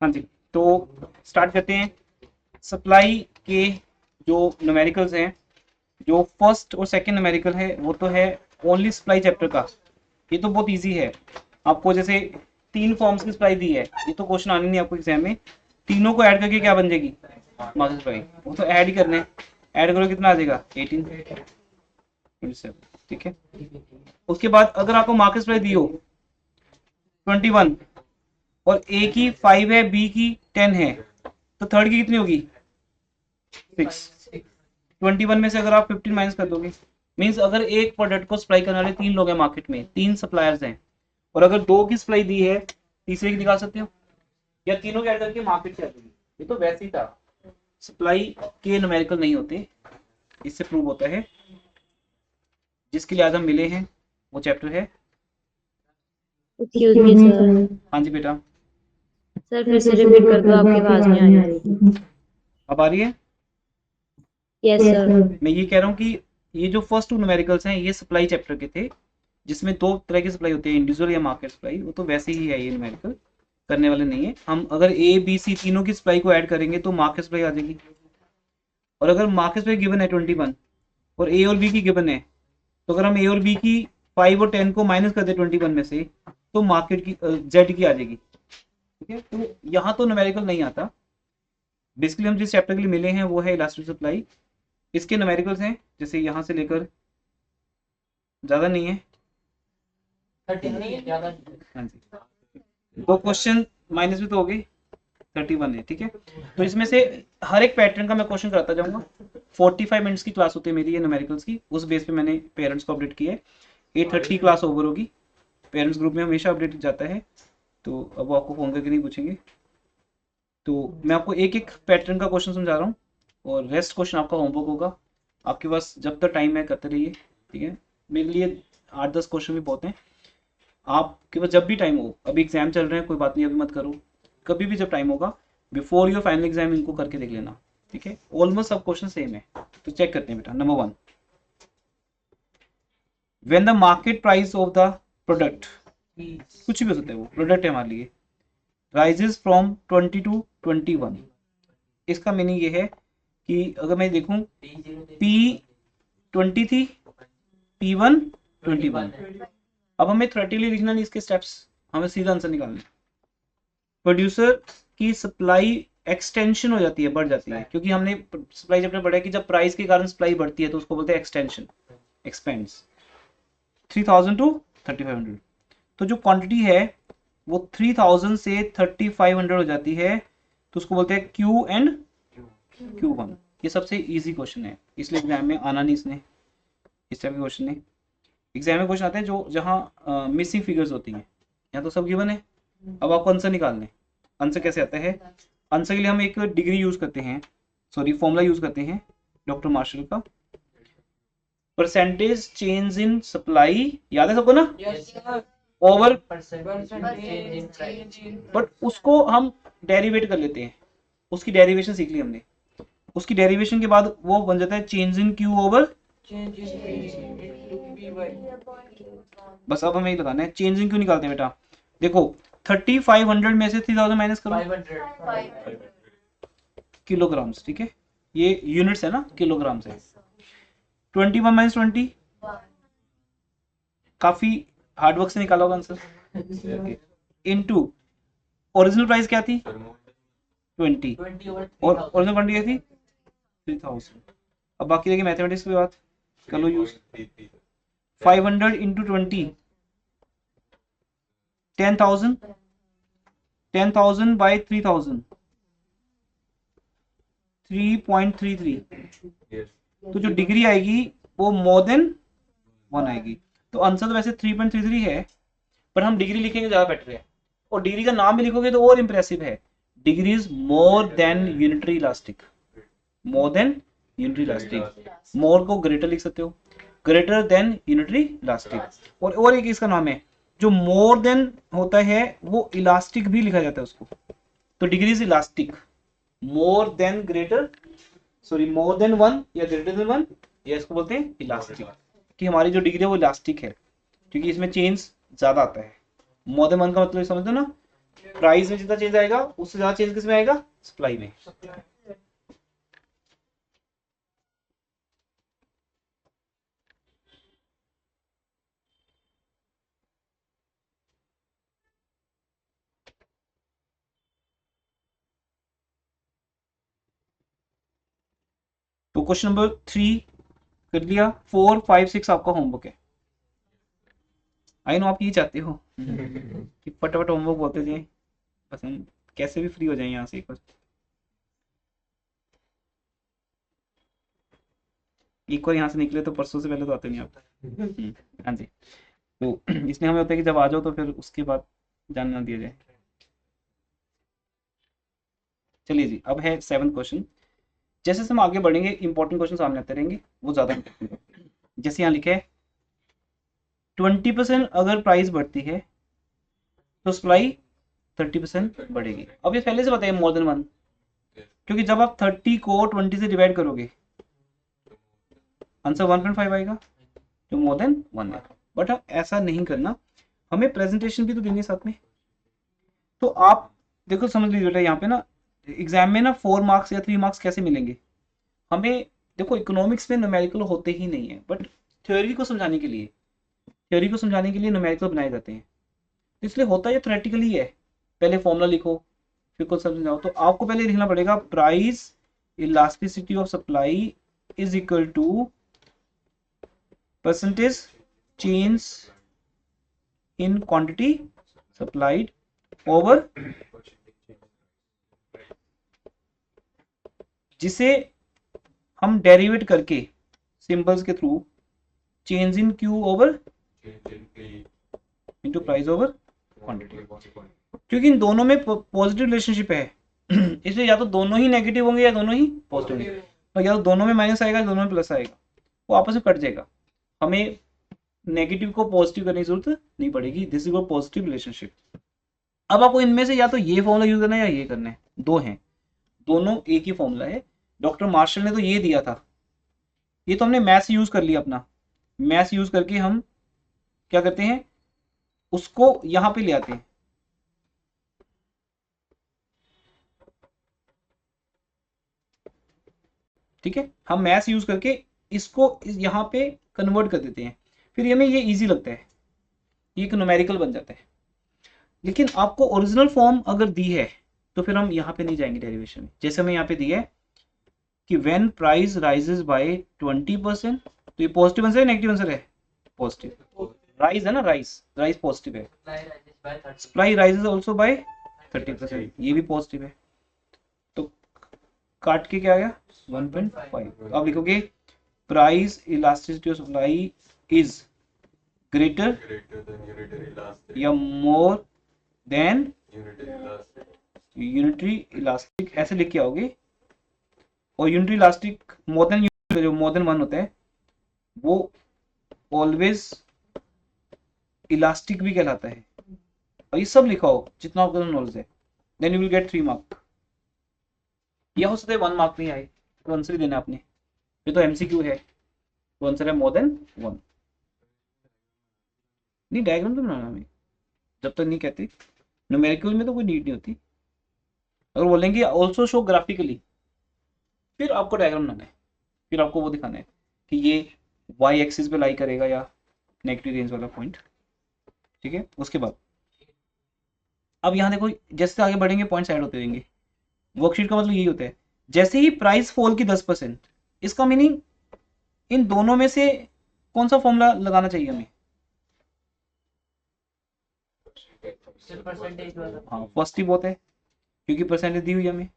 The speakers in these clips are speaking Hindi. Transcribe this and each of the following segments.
हाँ जी, तो स्टार्ट करते हैं। सप्लाई के जो न्यूमेरिकल्स हैं, जो फर्स्ट और सेकंड न्यूमेरिकल है वो तो है ओनली सप्लाई चैप्टर का। ये तो बहुत इजी है। आपको जैसे 3 फॉर्म्स की सप्लाई दी है, ये तो क्वेश्चन आने नहीं आपको एग्जाम में। तीनों को ऐड करके क्या बन जाएगी मास सप्लाई, वो तो ऐड ही करने। ऐड करो कितना आ जाएगा 18 27, ठीक है। उसके बाद अगर आपको मार्केट सप्लाई दी हो 21 और ए की 5 है, बी की 10 है, तो थर्ड की कितनी होगी 6। 21 में से अगर आप 15 माइनस कर दोगे, मीन्स अगर एक प्रोडक्ट को सप्लाई करने वाले 3 लोग हैं मार्केट में, 3 सप्लायर्स हैं, और अगर 2 की सप्लाई दी है, तीसरे की निकाल सकते हो या तीनों के ऐड करके मार्केट से आ जाएगी। ये तो वैसे ही था, सप्लाई के न्यूमेरिकल नहीं होते, इससे प्रूव होता है। जिसके लिए आज हम मिले हैं वो चैप्टर है। Excuse me sir. हाँ जी बेटा। सर फिर से रिपीट कर दो, आपकी आवाज नहीं आ रही थी। अब आ रही है। Yes sir. मैं ये कह रहा हूँ कि ये जो फर्स्ट 2 न्यूमेरिकल्स हैं ये सप्लाई चैप्टर के थे, जिसमें 2 तरह की सप्लाई होती है, इंडिविजुअल या मार्केट सप्लाई। वो तो वैसे ही है, ये न्यूमेरिकल करने वाले नहीं है। हम अगर ए बी सी तीनों की सप्लाई को ऐड करेंगे तो मार्केट सप्लाई आ जाएगी। और अगर मार्केट सप्लाई गिवन है 21 और ए और बी की गिवन है, तो अगर हम ए और बी की 5 और 10 को माइनस कर दे 21 में से, तो मार्केट की जेड की आ जाएगी, ठीक है। तो यहाँ तो न्यूमेरिकल नहीं आता। बेसिकली हम जिस चैप्टर के लिए मिले हैं वो है इलास्टिक सप्लाई। इसके न्यूमेरिकल्स हैं जैसे यहाँ से लेकर, ज्यादा नहीं है, 13 नहीं है ज्यादा। हाँ जी, 2 क्वेश्चन माइनस भी तो हो गए, 31 है, ठीक है। तो इसमें से हर एक पैटर्न का मैं क्वेश्चन कराता जाऊंगा। 45 मिनट्स की क्लास होती है मेरी ये न्यूमेरिकल्स की, उस बेस पे मैंने पेरेंट्स को अपडेट किया है। 8:30 क्लास ओवर होगी, पेरेंट्स ग्रुप में हमेशा अपडेट जाता है, तो अब वो आपको फोन करके नहीं पूछेंगे। तो मैं आपको एक एक पैटर्न का क्वेश्चन समझा रहा हूँ, और रेस्ट क्वेश्चन आपका होमवर्क होगा। आपके पास जब तक टाइम है करते रहिए, ठीक है। मेरे लिए 8-10 क्वेश्चन भी बहुत हैं। आपके पास जब भी टाइम हो, अभी एग्जाम चल रहे हैं कोई बात नहीं, अभी मत करो, कभी भी जब टाइम होगा बिफोर योर फाइनल एग्जाम इनको करके देख लेना, ठीक है। ऑलमोस्ट सब क्वेश्चन सेम है, तो चेक करते हैं बेटा। Number 1, when the market price of the product, कुछ भी हो सकता है, वो प्रोडक्ट है हमारे लिए, राइजेस फ्रॉम 20 टू 21। इसका मीनिंग ये है कि अगर मैं देखूं पी 20 थी, P1 21। अब हमें थ्योरेटिकली लिखना नहीं इसके स्टेप्स, हमें सीधा आंसर निकालना है। प्रोड्यूसर की सप्लाई एक्सटेंशन हो जाती है, बढ़ जाती है, क्योंकि हमने सप्लाई चैप्टर पढ़ा है कि जब प्राइस के कारण सप्लाई बढ़ती है तो उसको बोलते हैं एक्सटेंशन, एक्सपेंड्स। 3000 टू 3500, तो जो क्वांटिटी है वो 3000 से 3500 हो जाती है, तो उसको बोलते हैं Q1। ये सबसे इजी क्वेश्चन है, इसलिए एग्जाम में आना नहीं इसने, इस टाइप के क्वेश्चन नहीं। एग्जाम में क्वेश्चन आते हैं जो जहाँ मिसिंग फिगर्स होती हैं, यहाँ तो सब गिवन है। अब आपको आंसर निकालना है। आंसर कैसे आता है? आंसर के लिए हम एक डिग्री यूज करते हैं, सॉरी फॉर्मूला यूज करते हैं डॉक्टर मार्शल का, परसेंटेज चेंज इन सप्लाई, याद है सबको ना? ओवर, बट उसको हम डेरिवेट कर लेते हैं, उसकी डेरिवेशन सीख ली हमने। उसकी डेरिवेशन के बाद वो बन जाता है चेंज इन क्यू ओवर, बस अब हमें लगाना है चेंज इन क्यू निकालते हैं बेटा। देखो 3500 में से 3000 माइनस करो, 500 किलोग्राम्स, ठीक है। ये यूनिट्स है ना, किलोग्राम्स है। 21 माइनस 20, काफी हार्डवर्क से निकाला होगा आंसर। इनटू ओरिजिनल प्राइस क्या थी 20, और ओरिजिनल क्वांटिटी क्या थी 3000। अब बाकी देखिए मैथमेटिक्स की बात कर लो यूज। 500 into 20, 10,000, 10,000 by 3000, 3.33। तो जो डिग्री आएगी वो मोर देन 1 आएगी। तो आंसर तो वैसे 3.33 है, पर हम डिग्री लिखेंगे ज्यादा बेटर है, और डिग्री का नाम भी लिखोगे तो और इंप्रेसिव है। Degree is more than unitary elastic, more than unitary elastic. More को ग्रेटर लिख सकते हो, ग्रेटर देन यूनिटरी इलास्टिक। और एक इसका नाम है, जो मोर देन होता है वो इलास्टिक भी लिखा जाता है उसको। तो degree is elastic, more then greater, sorry more than 1 या ग्रेटर देन 1, या इसको बोलते हैं इलास्टिक, कि हमारी जो डिग्री है वो इलास्टिक है, क्योंकि इसमें चेंज ज्यादा आता है। मोर देन 1 का मतलब समझते हो ना, प्राइस में जितना चेंज आएगा उससे ज्यादा चेंज किसमें आएगा, सप्लाई में। तो क्वेश्चन नंबर 3 कर लिया, 4, 5, 6 आपका होमवर्क है। आई नो आप ये चाहते हो कि फटाफट होमवर्क बोलते जाए, बस हम कैसे भी फ्री हो जाए यहाँ से एक बार। एक बार यहाँ से निकले तो परसों से पहले तो आते नहीं आप। हाँ जी, तो इसलिए हमें होता है कि जब आ जाओ तो फिर उसके बाद जाने ना दिया जाए। चलिए जी, अब है 7th क्वेश्चन। जैसे जैसे हम आगे बढ़ेंगे इंपॉर्टेंट क्वेश्चन सामने आते रहेंगे, वो ज्यादा important होंगे। जैसे यहाँ लिखा है 20% अगर प्राइस बढ़ती है तो सप्लाई 30% बढ़ेगी। अब ये पहले से बताइए मोर देन 1, क्योंकि जब आप 30 को 20 से डिवाइड करोगे आंसर 1.5 आएगा, जो मोर देन 1 है। बट अब ऐसा नहीं करना, हमें प्रेजेंटेशन भी तो देनी है साथ में। तो आप देखो समझ लीजिए बेटा, यहाँ पे ना एग्जाम में ना 4 मार्क्स या 3 मार्क्स कैसे मिलेंगे हमें। देखो इकोनॉमिक्स में न्यूमेरिकल होते ही नहीं है, बट थ्योरी को समझाने के लिए न्यूमेरिकल बनाए जाते हैं। तो इसलिए होता है थ्योरेटिकली है, पहले फॉर्मूला लिखो फिर कुछ समझाओ। तो आपको पहले लिखना पड़ेगा price elasticity of supply is equal to percentage change in quantity supplied over, जिसे हम डेरिवेट करके सिंबल्स के through change in Q over into price over quantity, क्योंकि इन दोनों में पॉजिटिव रिलेशनशिप है इसलिए या तो दोनों ही नेगेटिव होंगे या दोनों ही पॉजिटिव होंगे, और या तो दोनों में माइनस आएगा या दोनों में प्लस आएगा, वो आपस में कट जाएगा। हमें नेगेटिव को पॉजिटिव करने की जरूरत नहीं पड़ेगी, this is a positive relationship. अब आपको इनमें से या तो ये फॉर्मूला यूज करना है या ये करना है, दो हैं, दोनों एक ही फॉर्मूला है। डॉक्टर मार्शल ने तो ये दिया था, ये तो हमने मैथ्स यूज कर लिया, अपना मैथ्स यूज करके हम क्या करते हैं उसको यहां पे ले आते हैं। ठीक है, हम मैथ्स यूज करके इसको यहाँ पे कन्वर्ट कर देते हैं, फिर हमें ये इजी लगता है, ये एक न्यूमेरिकल बन जाता है। लेकिन आपको ओरिजिनल फॉर्म अगर दी है तो फिर हम यहाँ पे नहीं जाएंगे डेरिवेशन में। जैसे हमें यहाँ पे दिया है कि व्हेन प्राइस राइजेस बाय 20%, तो ये पॉजिटिव आंसर है नेगेटिव आंसर है, पॉजिटिव। राइज है ना, राइज पॉजिटिव है, सप्लाई राइजेस आल्सो बाय 30%, ये भी पॉजिटिव है। तो काट के क्या आ गया 1.5। अब लिखोगे price elasticity of supply is greater या मोर देन यूनिटरी इलास्टिक, ऐसे लिख के आओगे। और यूनिटरी इलास्टिक मोर देन, जो मोर देन 1 होता है वो ऑलवेज इलास्टिक भी कहलाता है। और ये सब लिखा हो जितना आपको नॉलेज है, then you will get 3 mark. या हो सकता है 1 मार्क नहीं आए तो आंसर ही देना आपने, ये तो एमसीक्यू है, तो आंसर है मोर देन 1। नहीं डायग्राम तो बनाना हमें, जब तक नहीं कहते न्यूमेरिकल में तो कोई नीड नहीं होती। अगर बोलेंगे ऑल्सो शो ग्राफिकली, फिर आपको डायग्राम बनाना है, फिर आपको वो दिखाना है कि ये वाई एक्सिस पे लाई करेगा या नेगेटिव रेंज वाला पॉइंट। ठीक है, उसके बाद अब यहाँ देखो जैसे आगे बढ़ेंगे पॉइंट्स ऐड होते रहेंगे। वर्कशीट का मतलब यही होता है, जैसे ही प्राइस फॉल की 10%, इसका मीनिंग इन दोनों में से कौन सा फॉर्मूला लगाना चाहिए हमें। हाँ फर्स्ट ही बहुत है क्योंकि परसेंटेज दी हुई है हमें,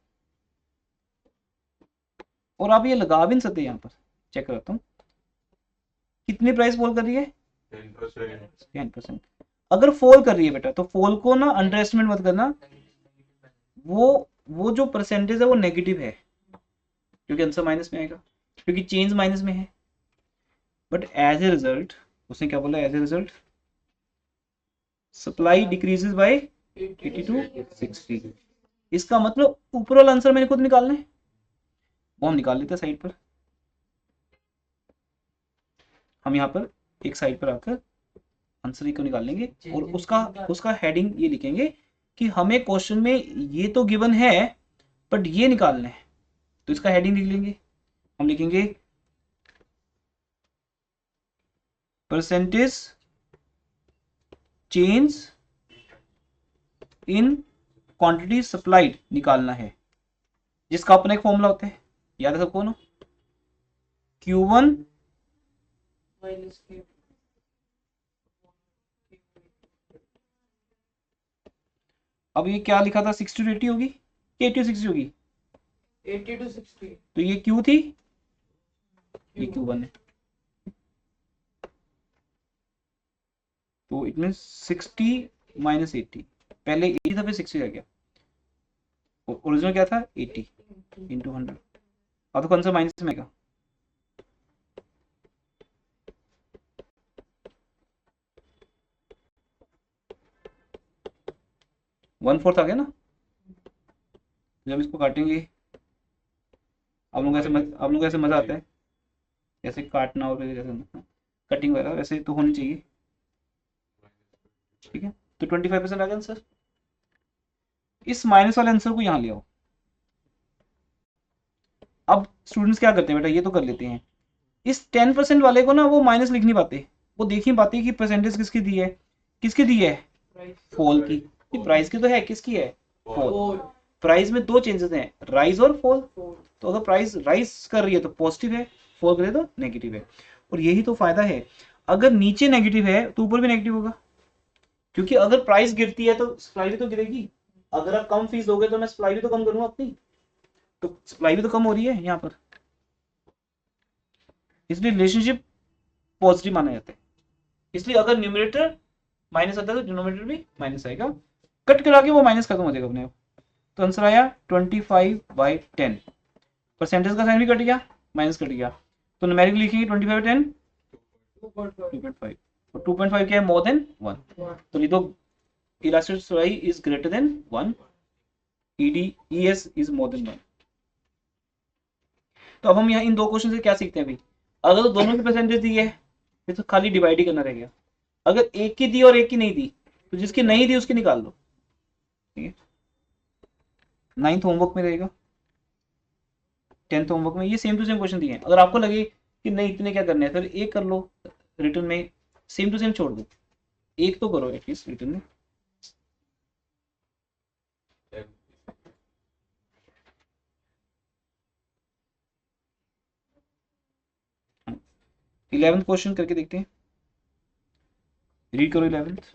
और आप ये लगा भी नहीं सकते। यहाँ पर चेक करता हूँ कितनी प्राइस फॉल कर रही है 10%। अगर फॉल कर रही है बेटा तो फॉल को ना अंडर एस्टिमेट मत करना, वो जो परसेंटेज है वो नेगेटिव है क्योंकि आंसर माइनस में आएगा, क्योंकि चेंज माइनस में है। बट एज ए रिजल्ट उसने क्या बोला, as a result supply decreases by 80 to 60। इसका मतलब ऊपर वाला आंसर मेरे को तो निकालना है, वो हम निकाल लेते हैं साइड पर। हम यहाँ पर एक साइड पर आकर आंसर को निकाल लेंगे और उसका हेडिंग ये लिखेंगे कि हमें क्वेश्चन में ये तो गिवन है बट ये निकालना है, तो इसका हेडिंग लिख लेंगे, हम लिखेंगे percentage change in quantity supplied निकालना है, जिसका अपना एक फॉर्मूला होता है, याद है सबको ना, Q1 अब ये क्या लिखा था, 60 to 80 होगी, 80 to 60 होगी, 80 to 60। तो ये Q थी, ये Q1 है, तो इट मीन 60 माइनस 80, पहले 80 था फिर 60 रह गया, ओरिजिनल क्या था 80 इंटू 100, अब तो कौन सा माइनस में आएगा, वन फोर्थ आ गया ना, जब इसको काटेंगे, आप लोग ऐसे मजा आता है, जैसे काटना और फिर जैसे कटिंग वगैरह वैसे तो होनी चाहिए, ठीक है, तो 25% आ गया आंसर, इस माइनस वाले आंसर को यहाँ ले आओ। अब स्टूडेंट्स क्या करते हैं बेटा, ये तो कर लेते हैं, इस 10% वाले को ना वो माइनस लिख नहीं पाते, वो देख नहीं पाते कि परसेंटेज किसकी दी है, किसकी दी है, फॉल की, प्राइस की तो है, किसकी है, फॉल, प्राइस में दो चेंजेस हैं, राइज और फॉल, तो अगर प्राइस राइज कर रही है तो पॉजिटिव है, फॉल करे तो नेगेटिव है, और यही तो फायदा है, अगर नीचे नेगेटिव है तो ऊपर भी नेगेटिव होगा, क्योंकि अगर प्राइस गिरती है तो सप्लाई भी तो गिरेगी, अगर आप कम फीस दोगे तो मैं सप्लाई भी तो कम करूंगा अपनी, तो सप्लाई भी तो कम हो रही है यहाँ पर, इसलिए रिलेशनशिप पॉजिटिव माना जाता है, इसलिए अगर न्यूमरेटर माइनस आता है तो डिनोमिनेटर भी माइनस आएगा, कट करा के वो माइनस खत्म हो जाएगा अपने आप, तो आंसर आया 25/10, परसेंटेज का साइन भी कट गया, माइनस कट गया, तो न्यूमेरिक लिखेंगे 25/10 2.5, और 2.5 क्या है, मोर देन 1, तो नहीं तो elastic supply is greater than 1, ES is more then 1। तो अब हम यहाँ इन दो क्वेश्चन से क्या सीखते हैं भाई, अगर तो दोनों की परसेंटेज दी है फिर तो खाली डिवाइड ही करना रह गया, अगर एक की दी और एक की नहीं दी तो जिसकी नहीं दी उसकी निकाल दो, ठीक है, 9th होमवर्क में रहेगा, 10th होमवर्क में ये सेम टू सेम क्वेश्चन दिए हैं, अगर आपको लगे कि नहीं इतने क्या करने हैं फिर एक कर लो रिटर्न में, सेम टू सेम छोड़ दो, एक तो करो एटलीस्ट रिटर्न में। हाँ, 11th क्वेश्चन करके देखते हैं, रीड करो 11th,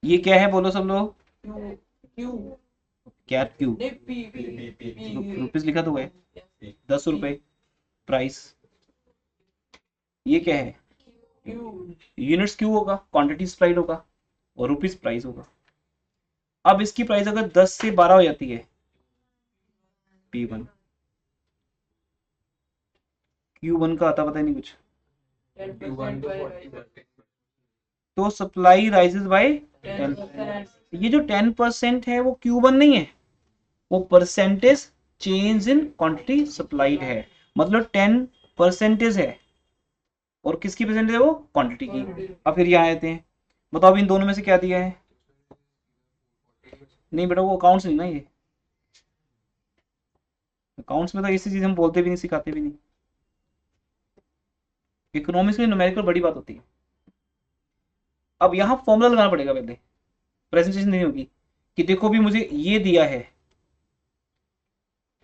ये क्या है बोलो सब लोग, क्यू क्या क्यू, नहीं पी रुपीज लिखा तो है 10 रुपए प्राइस, ये क्या है यूनिट्स क्यू होगा, क्वांटिटी सप्लाइड होगा, और रुपीज प्राइस होगा, अब इसकी प्राइस अगर 10 से 12 हो जाती है P1, Q1 का आता पता नहीं कुछ, तो सप्लाई राइजेस बाय 10, ये जो 10% है वो Q1 नहीं है, वो percentage change in quantity supplied है, मतलब 10% है, और किसकी परसेंटेज है वो, क्वांटिटी की। अब फिर यहाँ आते हैं, बताओ इन दोनों में से क्या दिया है, नहीं बेटा वो अकाउंट्स नहीं ना, ये अकाउंट्स में तो ऐसी चीज हम बोलते भी नहीं सिखाते भी नहीं, इकोनॉमिक्स में न्यूमेरिकल बड़ी बात होती है। अब यहाँ फॉर्मूला लगाना पड़ेगा पहले, प्रेजेंटेशन नहीं होगी कि देखो भी मुझे ये दिया है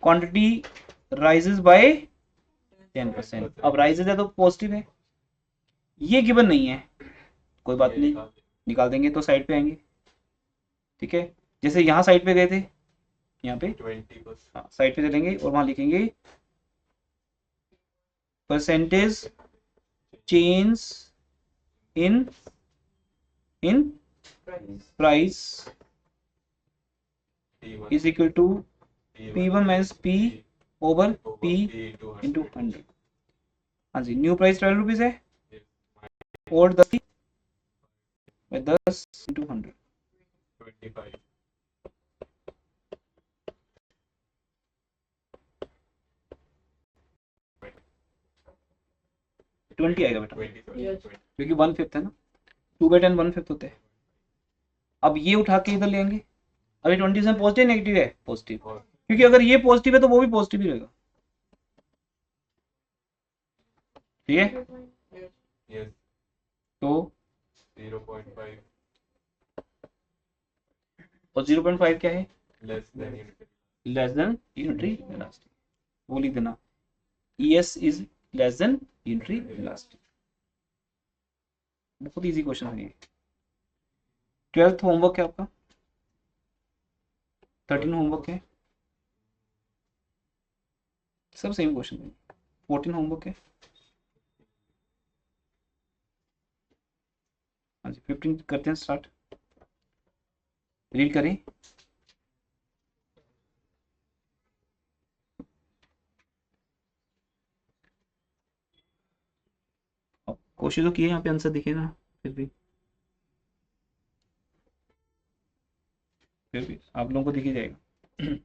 क्वांटिटी राइजेस बाय 10%, अब राइजेस है तो पॉजिटिव है, ये गिवन नहीं है, कोई बात नहीं निकाल देंगे, तो साइड पे आएंगे, ठीक है, जैसे यहाँ साइड पे गए थे, यहाँ पे 20%, हाँ साइड पे चलेंगे और वहां लिखेंगे percentage change in price is equal to P1 minus P over P into 100, हाँ जी, न्यू प्राइस 12 रुपीज है, और 10 इंटू 100, 25, 20 आएगा बेटा, 20 क्योंकि 1/5 है ना, 2/10 1/5 होते हैं। अब ये उठा के इधर लेंगे, अभी 20 में पॉजिटिव नेगेटिव है, पॉजिटिव, क्योंकि अगर ये पॉजिटिव है तो वो भी पॉजिटिव ही रहेगा, ठीक है। Yes, तो 0.5 और 0.5 क्या है, less than unity. Less than unitary velocity, वो लिख देना, ES is less than unitary velocity. बहुत इजी क्वेश्चन है ये। 12th होमवर्क है आपका, 13 होमवर्क है, सब सेम क्वेश्चन है। 14 होमवर्क है, हाँ जी 15 करते हैं स्टार्ट, रीड करें। अब कोशिश तो किए, यहाँ पे आंसर दिखे ना, फिर भी आप लोगों को दिख ही जाएगा।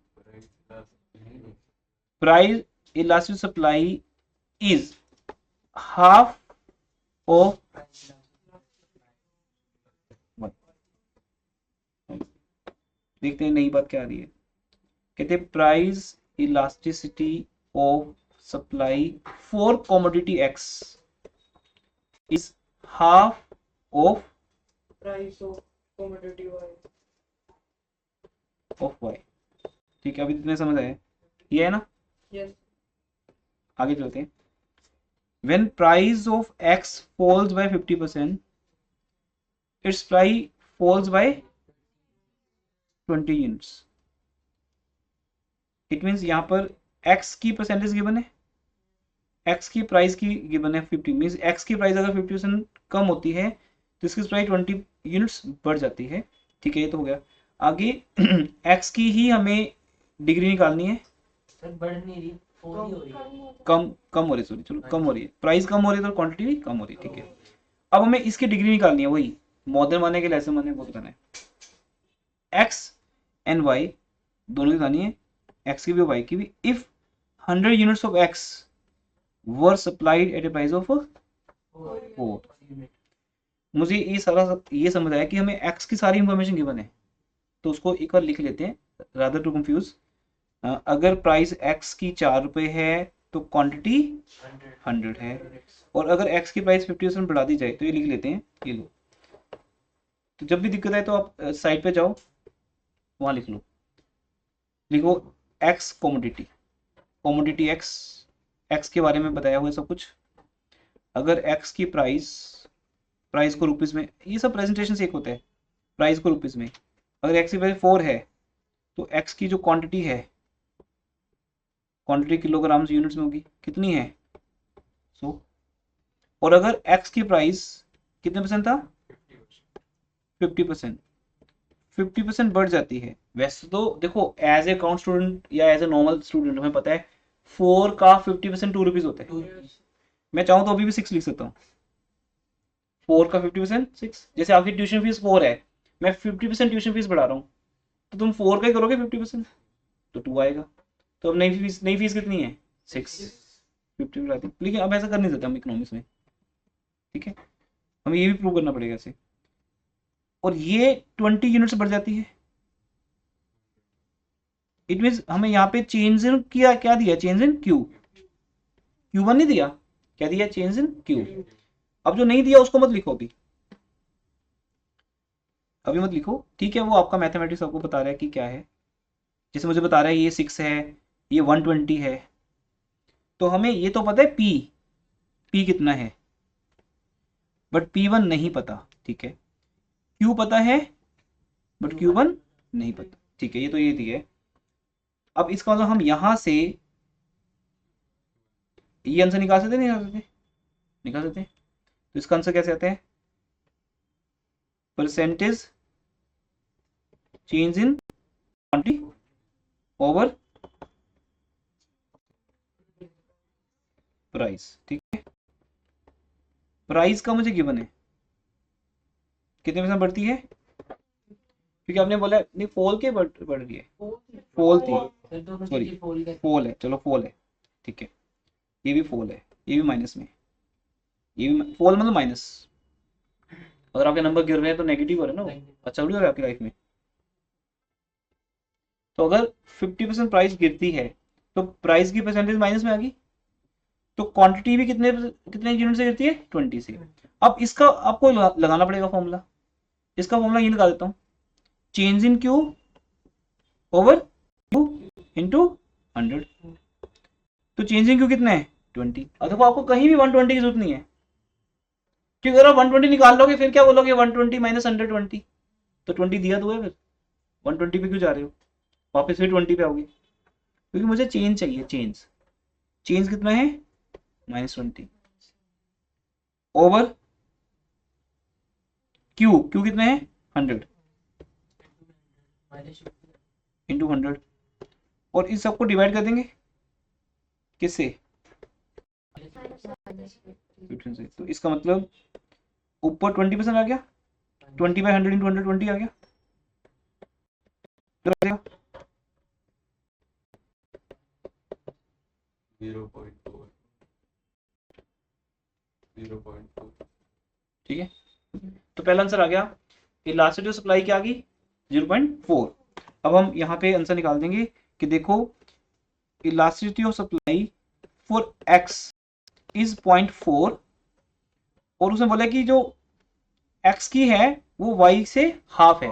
Price elastic supply is half of, देखते हैं नई बात क्या आ रही है। कहते हैं price elasticity of supply for commodity X is half of Price of commodity Y. Of Y. ठीक है, अभी इतने समझ आए, ये है ना। Yes. आगे चलते हैं। When price of X falls by 50%, its price falls by 20 units. It means यहाँ पर X की परसेंटेज गिवन है, X की प्राइस की गिवन है 50, मीन्स X की प्राइस अगर 50% कम होती है तो इसकी प्राइस 20 यूनिट्स बढ़ जाती है। ठीक है, ये तो हो गया। आगे X की ही हमें डिग्री निकालनी है, सर बढ़ नहीं रही, फोर ही हो रही है। कम हो रही, सॉरी चलो कम हो रही है, प्राइस कम हो रही है तो क्वांटिटी भी कम हो रही है। ठीक है, अब हमें इसकी डिग्री निकालनी है, वही मॉडर्न माने के लेसन माने वो करना है। एक्स एंड वाई दोनों की निकालनी है, एक्स की भी वाई की भी। If 100 units of x were supplied eight A price of 4, मुझे ये सारा ये समझ आया कि हमें एक्स की सारी इंफॉर्मेशन गिवन है, तो उसको एक बार लिख लेते हैं रादर टू कंफ्यूज। अगर प्राइस एक्स की 4 रुपए है तो क्वांटिटी 100 है, और अगर एक्स की प्राइस 50% बढ़ा दी जाए तो ये लिख लेते हैं, ये लो। तो जब भी दिक्कत आए तो आप साइड पे जाओ, वहां लिख लो, लिखो x commodity, commodity x, x के बारे में बताया हुआ है सब कुछ। अगर एक्स की प्राइस को रुपीज में, ये सब प्रेजेंटेशन से एक होता है, प्राइस को रुपीज में। अगर एक्स की प्राइस 4 है तो एक्स की जो क्वांटिटी है, क्वांटिटी किलोग्राम्स यूनिट्स में होगी, कितनी है 100। और अगर एक्स की प्राइस कितने परसेंट था 50%, 50% बढ़ जाती है। वैसे तो देखो एज ए अकाउंट स्टूडेंट या एज ए नॉर्मल स्टूडेंट हमें पता है 4 का 50% 2 रुपीज होता है। मैं चाहूँ तो अभी भी 6 लिख सकता हूँ, 4 का 50% 6। जैसे आपकी ट्यूशन फीस 4 है, मैं 50% ट्यूशन फीस बढ़ा रहा हूँ, तो तुम 4 का ही करोगे 50%, तो 2 आएगा। तो अब नई फीस कितनी है 6, 50 बढ़ा दी। लेकिन अब ऐसा कर नहीं सकते हम इकोनॉमिक्स में, ठीक है, हमें ये भी प्रूव करना पड़ेगा ऐसे। और ये 20 यूनिट्स बढ़ जाती है, इट मीन हमें यहाँ पे चेंज इन किया, क्या दिया, चेंज इन क्यू, Q1 नहीं दिया, क्या दिया, चेंज इन क्यू। अब जो नहीं दिया उसको मत लिखो, अभी मत लिखो, ठीक है, वो आपका मैथमेटिक्स आपको बता रहा है कि क्या है। जैसे मुझे बता रहा है ये 6 है, ये 120 है, तो हमें ये तो पता है P कितना है, बट P1 नहीं पता। ठीक है, Q पता है बट Q1 नहीं पता। ठीक है, ये तो ये दिया है। अब इसका मतलब हम यहां से ये आंसर निकाल सकते, निकाल सकते। तो इसका आंसर कैसे आते हैं, percentage change in quantity over price. ठीक है, प्राइस का मुझे गिवन है कितने परसेंट बढ़ती है, क्योंकि आपने बोला नहीं फॉल के बढ़ रही है, फॉल थी, फिर दोनों सॉरी चीजें फोल्ड कर फॉल है, चलो फॉल है। ठीक है, ये भी फॉल है, ये भी माइनस में, ये भी फॉल मतलब माइनस, अगर आपके नंबर गिर रहे हैं तो नेगेटिव हो रहे हैं ना वो, अच्छा थोड़ी हो रहा है आपकी लाइफ में। तो अगर 50% प्राइस गिरती है तो प्राइस की परसेंटेज माइनस में आ गई, तो क्वांटिटी भी कितने कितने यूनिट से गिरती है, 20 से। अब इसका आपको लगाना पड़ेगा फॉर्मूला, इसका फॉर्मूला ये निकाल देता हूँ, change in Q over Q into 100। तो चेंज इन क्यू कितना है, 20। अब देखो आपको कहीं भी 120 की जरूरत नहीं है, क्योंकि अगर आप 120 निकाल लोगे फिर क्या बोलोगे, 120 माइनस 120, तो 20 दिया तो है, फिर 120 पे क्यों जा रहे हो, वापस फिर 20 पे आओगे, क्योंकि मुझे चेंज चाहिए, चेंज। चेंज कितना है, -20 ओवर क्यू, क्यू कितना है 100 इंटू 100, और इस सबको डिवाइड कर देंगे किससे, 15 से। तो इसका मतलब ऊपर 20% आ गया, 20/100 इंटू 100 20 आ गया, तो क्या देगा? 0.4 0.4। ठीक है, तो पहला आंसर आ गया, इलास्टिसिटी ऑफ सप्लाई क्या आ गई, 0.4। अब हम यहाँ पे आंसर निकाल देंगे कि देखो elasticity of supply for x is 0.4, और उसने बोला कि जो x की है वो y से हाफ है,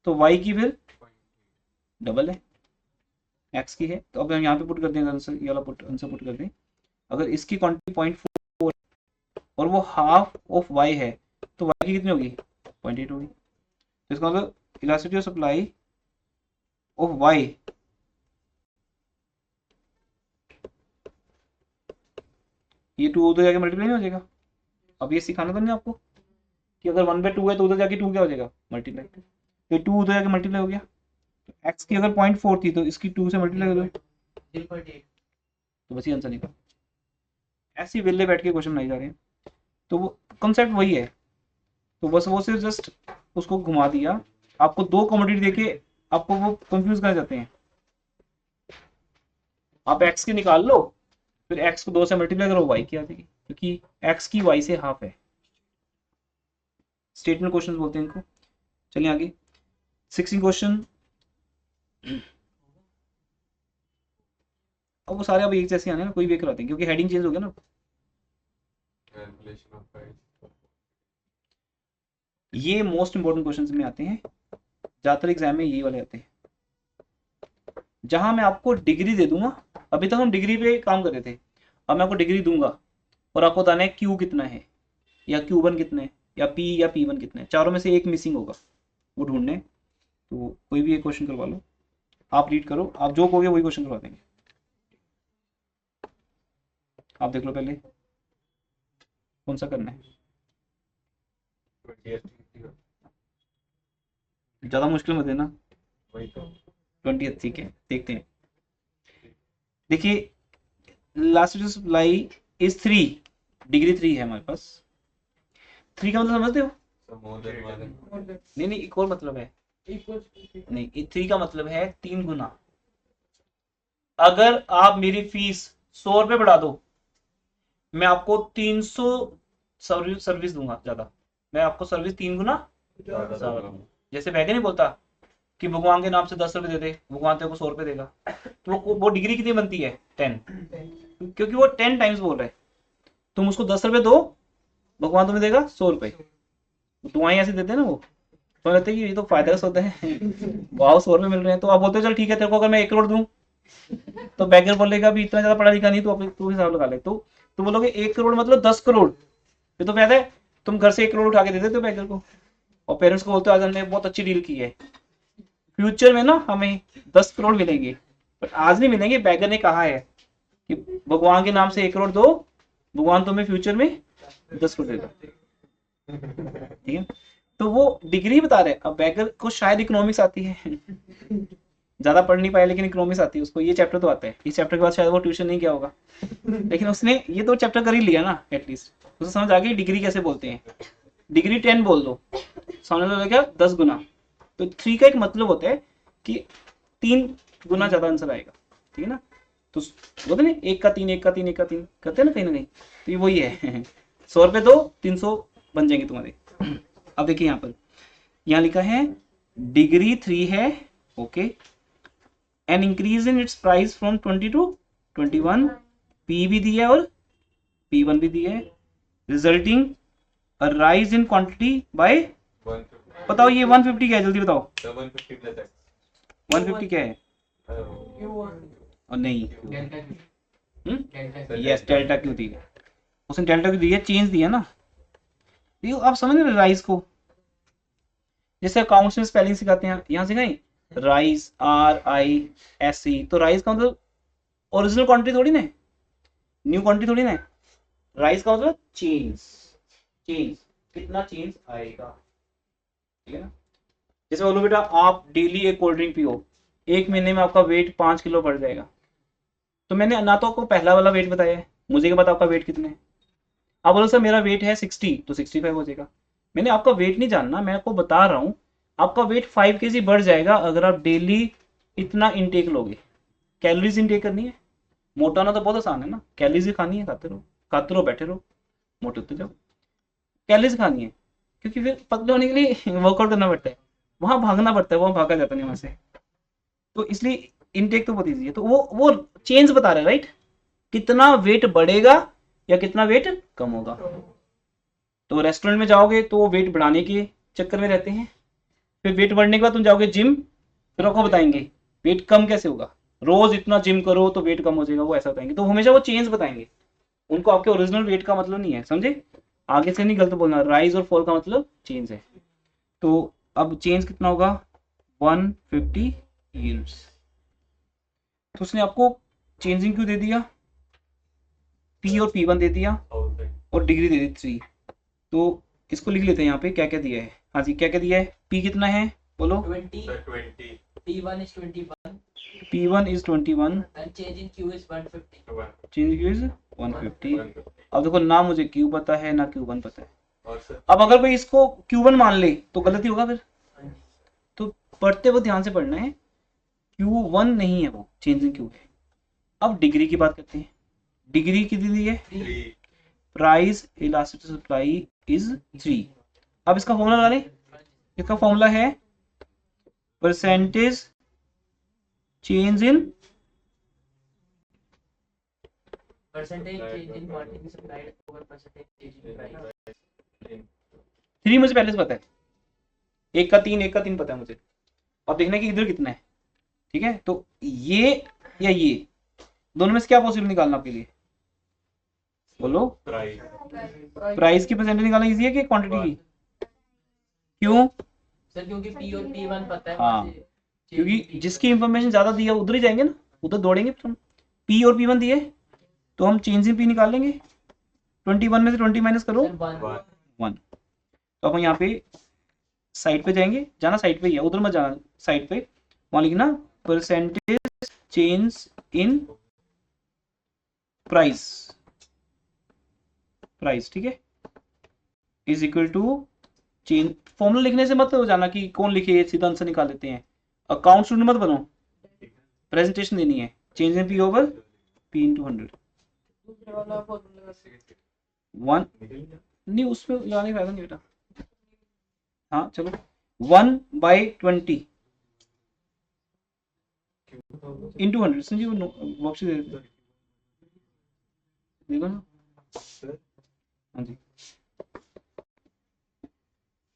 तो y की फिर डबल है, x की है। तो अब हम यहाँ पे पुट कर देंगे आंसर, ये वाला आंसर पुट कर दें, अगर इसकी क्वांटिटी 0.4 और वो हाफ ऑफ y है, तो y की कितनी होगी, 0.8 होगी। तो इसका मतलब elasticity of supply of y ये 2 उधर जाके मल्टीप्लाई नहीं हो जाएगा। अब ये सिखाना तो नहीं आपको कि अगर 1/2 है तो उधर जाके 2 क्या हो जाएगा, मल्टीप्लाई, तो 2 उधर जाके मल्टीप्लाई हो गया, तो x की अगर 0.4 थी तो इसकी 2 से मल्टीप्लाई हो गई, 0.8। तो बस ये आंसर निकला। ऐसे ही वेले बैठ के क्वेश्चन बनाए जा रहे हैं, तो वो कॉन्सेप्ट वही है, तो बस वो सिर्फ जस्ट उसको घुमा दिया, आपको 2 कमोडिटी देके आपको वो कंफ्यूज करना चाहते हैं। आप x की निकाल लो, फिर x को 2 से मल्टीप्लाई करो, y की आ जाएगी, क्योंकि x की y से हाफ है। स्टेटमेंट क्वेश्चन बोलते हैं इनको। चलिए आगे 16 क्वेश्चन। अब वो सारे अब एक जैसे आने ना, कोई भी एक कराते हैं क्योंकि हेडिंग चेंज हो गया ना। Calculation of price. ये मोस्ट इंपोर्टेंट क्वेश्चन में आते हैं, ज्यादातर एग्जाम में यही वाले आते हैं, जहां मैं आपको डिग्री दे दूंगा। अभी तक हम डिग्री पे काम कर रहे थे, अब मैं आपको डिग्री दूंगा और आपको बताना है क्यू कितना है, या Q1 कितना है, या P या P1 कितना है, चारों में से एक मिसिंग होगा, वो ढूंढने। तो कोई भी एक क्वेश्चन करवा लो, आप रीड करो, आप जो कहोगे वही क्वेश्चन करवा देंगे। आप देख लो पहले कौन सा करना है, 20 ज्यादा मुश्किल मत देना। वही तो 20, ठीक है, देखते हैं। देखिए लास्ट सप्लाई इज 3, डिग्री 3 है हमारे पास। 3 का मतलब समझते हो, मोर देन 1। नहीं एक और मतलब है, नहीं 3 का मतलब है 3 गुना। अगर आप मेरी फीस 100 रुपये बढ़ा दो, मैं आपको 300 सर्विस दूंगा ज्यादा, मैं आपको सर्विस 3 गुना ज्यादा दूंगा। जैसे वैसे नहीं बोलता कि भगवान के नाम से 10 रुपए दे दे, भगवान तेरे को 100 रुपए देगा, तो वो डिग्री कितनी बनती है, 10, क्योंकि वो 10 टाइम्स बोल रहा है। तुम उसको 10 रुपए दो, भगवान तुम्हें देगा 100 रुपए। दुआएं ऐसे देते हैं ना, वो तो लगता है कि ये तो फायदा का सौदा है, वाह 100 रुपए मिल रहे हैं। तो आप बोलते हो चल ठीक है, तेरे को अगर मैं 1 करोड़ दूं, तो बैगर बोलेगा भी इतना ज्यादा पढ़ा लिखा नहीं, तो तू हिसाब लगा ले। तो बोलोगे 1 करोड़ मतलब 10 करोड़, ये तो फायदा है। तुम घर से 1 करोड़ उठा के दे देते हो बैगर को, और पेरेंट्स को बोलते हो आज हमने बहुत अच्छी डील की है, फ्यूचर में ना हमें 10 करोड़ मिलेंगे, पर आज नहीं मिलेंगे। बैगर ने कहा है कि भगवान के नाम से 1 करोड़ दो, भगवान तुम्हें फ्यूचर में 10 करोड़ देगा, ठीक है। तो वो डिग्री बता रहे। अब बैगर को शायद इकोनॉमिक्स आती है, ज्यादा पढ़ नहीं पाया, लेकिन इकोनॉमिक्स आती है उसको, ये चैप्टर तो आता है। इस चैप्टर के बाद शायद वो ट्यूशन नहीं किया होगा, लेकिन उसने ये तो चैप्टर कर ही लिया ना, एटलीस्ट उसे समझ आ गई डिग्री कैसे बोलते हैं। डिग्री 10 बोल दो, सामने वाला क्या 10 गुना। तो 3 का एक मतलब होता है कि 3 गुना ज्यादा आंसर आएगा, ठीक है ना। तो बोलते ना 1 का 3 1 का 3 1 का 3 करते हैं ना कहीं ना कहीं, तो ये वही है। 100 रुपए दो, 300 बन जाएंगे तुम्हारे। अब देखिए यहाँ लिखा है डिग्री 3 है, okay, an increase in its price from 20 to 21, P भी दिया है और P1 भी दिया है, resulting a rise in quantity by, 150 बताओ ये 150 क्या है, जल्दी बताओ 150 प्लस एक्स 150 क्या है, और नहीं delta delta yes delta Q दी है, उसने डेल्टा क्यू दी है, चेंज दिया ना। देखो आप समझ रहे राइज को, जैसे अकाउंट्स में स्पेलिंग सिखाते हैं, यहाँ सिखाएं राइज RISE, तो राइज का मतलब ओरिजिनल क्वांटिटी थोड़ी ना, न्यू क्वांटिटी थोड़ी ना, राइज का मतलब चेंज, चेंज कितना चेंज आएगा, ठीक है ना। जैसे बोलो बेटा आप डेली एक कोल्ड ड्रिंक पियो, एक महीने में आपका वेट 5 किलो बढ़ जाएगा, तो मैंने ना तो आपको पहला वाला वेट बताया है, मुझे क्या पता आपका वेट कितना है, आप बोलो सर मेरा वेट है 60 तो 65 हो जाएगा, मैंने आपका वेट नहीं जानना, मैं आपको बता रहा हूँ आपका वेट 5 kg बढ़ जाएगा अगर आप डेली इतना इनटेक लोगे। कैलोरीज इनटेक करनी है, मोटा होना तो बहुत आसान है ना, कैलोरीज खानी है, खाते रहो बैठे रहो, मोटे होते जाओ, कैलोरीज खानी है, क्योंकि फिर पतले होने के लिए वर्कआउट करना पड़ता है, वहां भागना पड़ता है, वहां भागा जाता नहीं वहां से, तो इसलिए इनटेक तो बहुत ईजी है। तो वो चेंज बता रहा है राइट, कितना वेट बढ़ेगा या कितना वेट कम होगा। तो रेस्टोरेंट में जाओगे तो वेट बढ़ाने के चक्कर में रहते हैं, फिर वेट बढ़ने के बाद तुम जाओगे जिम, फिर आपको बताएंगे वेट कम कैसे होगा, रोज इतना जिम करो तो वेट कम हो जाएगा, वो ऐसा बताएंगे, तो हमेशा वो चेंज बताएंगे, उनको आपके ओरिजिनल वेट का मतलब नहीं है, समझे, आगे से नहीं गलत बोलना, राइज और फॉल का मतलब चेंज है। तो अब चेंज कितना होगा 150 यूनिट्स, तो उसने आपको चेंजिंग क्यों दे दिया, P और P1 दे दिया और डिग्री दे दी 3, तो इसको लिख लेते हैं यहाँ पे क्या क्या दिया है, हाँ जी क्या क्या दिया है, P कितना है बोलो, 20 20 P1 is 21 P1 is 21 and change in Q is 150 change Q is 150। अब देखो ना मुझे Q पता है ना Q1 पता है, और सर अब अगर कोई इसको Q1 मान ले तो गलती होगा फिर, तो पढ़ते हुए ध्यान से पढ़ना है, Q1 नहीं है वो, चेंजिंग Q है। अब डिग्री की बात करते हैं, डिग्री कितनी दी है, 3 प्राइस इलास्टिसिटी सप्लाई इज 3। अब इसका फॉर्मूला लगा लें, इसका फॉर्मूला है percentage change in percentage change in quantity supplied over percentage change in price 3 मुझे पहले से पता है, एक का 3 पता है मुझे, अब देखना कि इधर कितना है, ठीक है, तो ये या ये दोनों में से क्या पॉसिबल निकालना आपके लिए, बोलो प्राइस प्राइस की परसेंटेज निकालना इजी है कि क्वांटिटी की, क्यों, सर क्योंकि P और P1 पता है हाँ, वहाँ से क्योंकि जिसकी इंफॉर्मेशन ज्यादा दी है उधर ही जाएंगे ना, उधर दौड़ेंगे फिर हम, P और P1 दिए तो हम चेंज इन P निकाल लेंगे, 21 में से 20 माइनस करो सर 1 1, तो अपन यहाँ पे साइड पे जाएंगे, जाना साइड पे ही है, उधर मत जाना, साइड पे वहां लिखना percentage change in price, price ठीक है, is equal to change, formula लिखने से मत हो जाना कि कौन लिखे, सीधा आंसर निकाल लेते हैं, अकाउंट स्टूडेंट मत बनो, प्रेजेंटेशन देनी है, change in P over P into 100, दूसरे वाला फॉर्मूला लगा 1 नहीं उसमें लगाने का फायदा नहीं बेटा, हाँ चलो 1/20 into 100, संजीव बॉक्स दे देते देखो ना, हाँ जी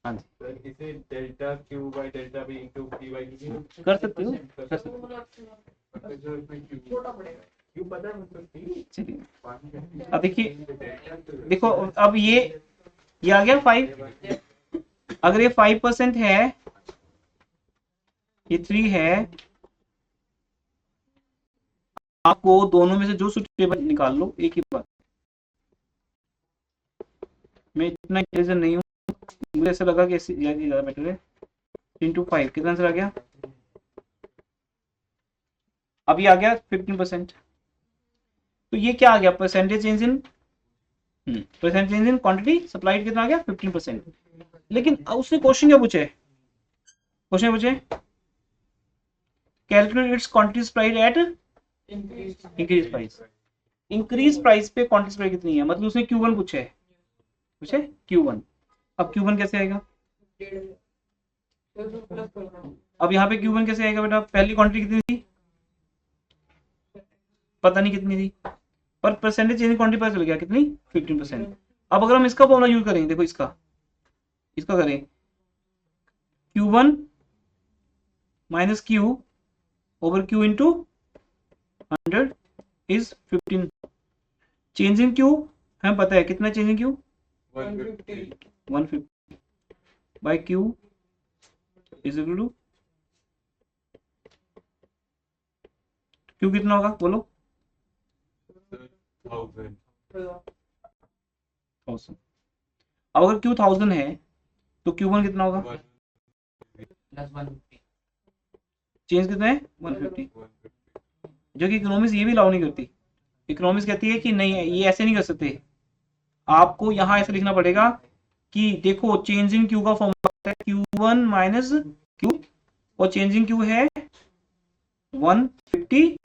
हाँ जी सर इसे delta Q by delta B into P by Q कर सकते हो, कर सकते हो, फॉर्मूला जो इसमें Q छोटा पड़ेगा। Q पता है मतलब P चलिए अब देखिए, देखो अब ये आ गया 5, अगर ये 5% है, ये 3 है, आपको दोनों में से जो सुटेबल निकाल लो, एक ही बात, मैं इतना इंटेलिजेंट नहीं हूँ, मुझे ऐसा लगा कि ऐसे ज्यादा बेटर है, इंटू 5 कितना आंसर आ गया, अभी आ गया 15%, तो ये क्या आ गया, percentage change in quantity supplied कितना आ गया 15%, लेकिन उसने क्वेश्चन क्या पूछे, क्वेश्चन पूछे calculate its quantity supplied eight increase price, increase price पे क्वांटिटी सप्लाई कितनी है, मतलब उसने Q1 पूछा है, कुछ है Q1। अब Q1 कैसे आएगा? प्लस करना अब यहाँ पे Q1 कैसे आएगा बेटा? पहली क्वांटिटी कितनी थी? पता नहीं कितनी थी, पर परसेंटेज चेंज क्वांटिटी पता चल गया कितनी, 15%। अब अगर हम इसका फॉर्मूला यूज करें, देखो इसका करें Q1 minus Q over Q into 100 is 15। Change in Q हमें पता है कितना change in Q, 150 by Q is equal to Q कितना होगा बोलो? 1000। अब अगर Q 1000 है तो Q1 कितना होगा? प्लस 150। चेंज कितना है? 150। जो कि इकोनॉमिक्स ये भी अलाउ नहीं करती। इकोनॉमिक्स कहती है कि नहीं, ये ऐसे नहीं कर सकते, आपको यहाँ ऐसे लिखना पड़ेगा कि देखो चेंज इन Q का फॉर्मूला है Q1 माइनस Q, और चेंज इन Q है 150,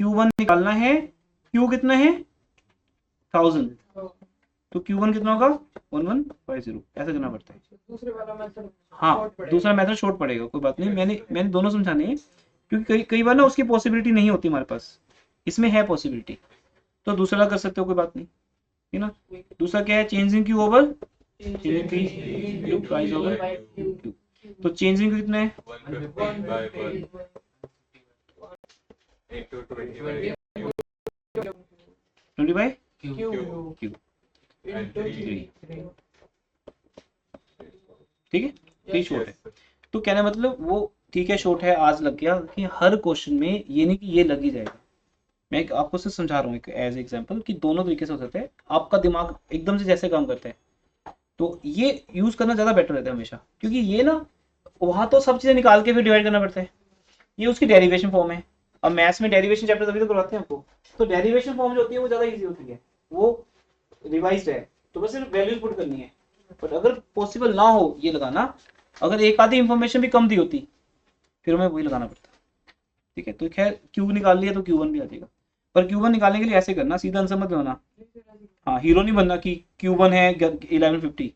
Q1 निकालना है, Q कितना है 1000, तो Q1 कितना होगा 1150, ऐसा करना पड़ता है। दूसरे वाला मेथड हाँ, दूसरा मेथड शॉर्ट पड़ेगा, कोई बात नहीं, मैंने दोनों समझाने हैं, क्योंकि कई बार ना उसकी पॉसिबिलिटी नहीं होती हमारे पास, इसमें है पॉसिबिलिटी, तो दूसरा कर सकते हो, कोई बात नहीं है ना। दूसरा क्या है? Change in Q over price over Q। तो चेंज इन Q कितना है? 20 बाई Q। ठीक है, ये शॉर्ट है। तो कहने मतलब वो ठीक है, शॉर्ट है, आज लग गया कि हर क्वेश्चन में ये नहीं कि ये लग ही जाएगा। मैं आपको सिर्फ समझा रहा हूँ एक एज एग्जांपल कि दोनों तरीके से हो सकते हैं, आपका दिमाग एकदम से जैसे काम करता है, तो ये यूज करना ज्यादा बेटर रहता है हमेशा, क्योंकि ये ना वहां तो सब चीजें निकाल के फिर डिवाइड करना पड़ता है, ये उसकी डेरिवेशन फॉर्म है। अब मैथ्स में डेरिवेशन चैप्टर तभी तो करवाते हैं आपको, तो डेरिवेशन फॉर्म जो होती है वो ज्यादा इजी होती है, वो रिवाइज्ड है, तो बस सिर्फ वैल्यूज पुट करनी है। बट अगर पॉसिबल ना हो ये लगाना, अगर एक आधी इंफॉर्मेशन भी कम दी होती फिर हमें वही लगाना पड़ता। ठीक है, तो खैर Q निकाल लिया तो Q1 भी आ जाएगा, पर Q1 निकालने के लिए ऐसे करना, सीधा आंसर मत बनाना। हाँ, हीरो नहीं बनना कि Q1 है 1150,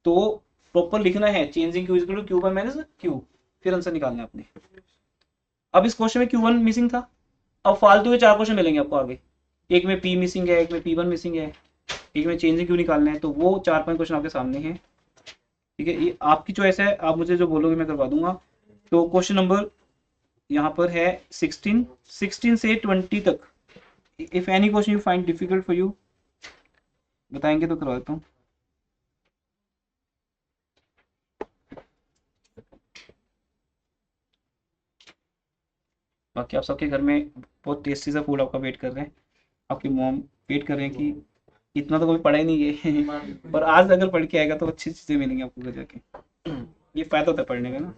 तो प्रॉपर लिखना है changing Q equal to Q1 minus Q, फिर आंसर निकालना है अपने। अब इस क्वेश्चन में Q1 मिसिंग था, अब फालतू के 4 क्वेश्चन मिलेंगे आपको आगे, एक में P मिसिंग है, एक में P1 मिसिंग है, एक में चेंजिंग Q निकालना है, तो वो 4-5 क्वेश्चन आपके सामने हैं। ठीक है, ये आपकी चॉइस है, आप मुझे जो बोलोगे मैं करवा दूंगा। तो क्वेश्चन नंबर यहाँ पर है 16 से 20 तक। If any question you find difficult for you बताएंगे तो करवा देता हूँ। बाकी आप सबके घर में बहुत टेस्टी सा फूड आपका वेट कर रहे हैं, आपकी मॉम वेट कर रहे हैं कि इतना तो कभी पढ़ा ही नहीं है पर आज अगर पढ़ के आएगा तो अच्छी चीजें मिलेंगी आपको घर जाके, ये फायदा होता है पढ़ने का ना।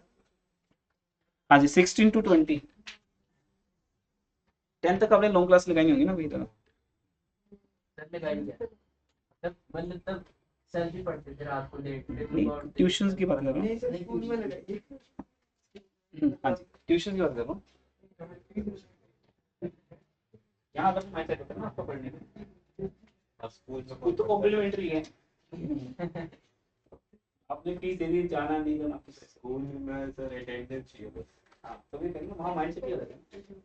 हाँ जी, 16 to 20, 10 तक आपने लॉन्ग क्लास लगाई होंगी ना वही तरह। तब लगाई क्या? तब मतलब तब सर भी पढ़ते थे रात को लेट ट्यूशन की बात कर रहा हूँ। स्कूल में लगाई। हाँ जी, ट्यूशन की बात कर रहा हूँ। यहाँ बस माइंडसेट होता है ना आपका पढ़ने में, स्कूल तो कॉम्प्लीमेंट्री है आपने फीस दे दी, जाना नहीं जाना स्कूल में सर अटेंडेंस चाहिए बस। हाँ, तभी करेंगे, वहाँ माइंडसेट ही अलग है,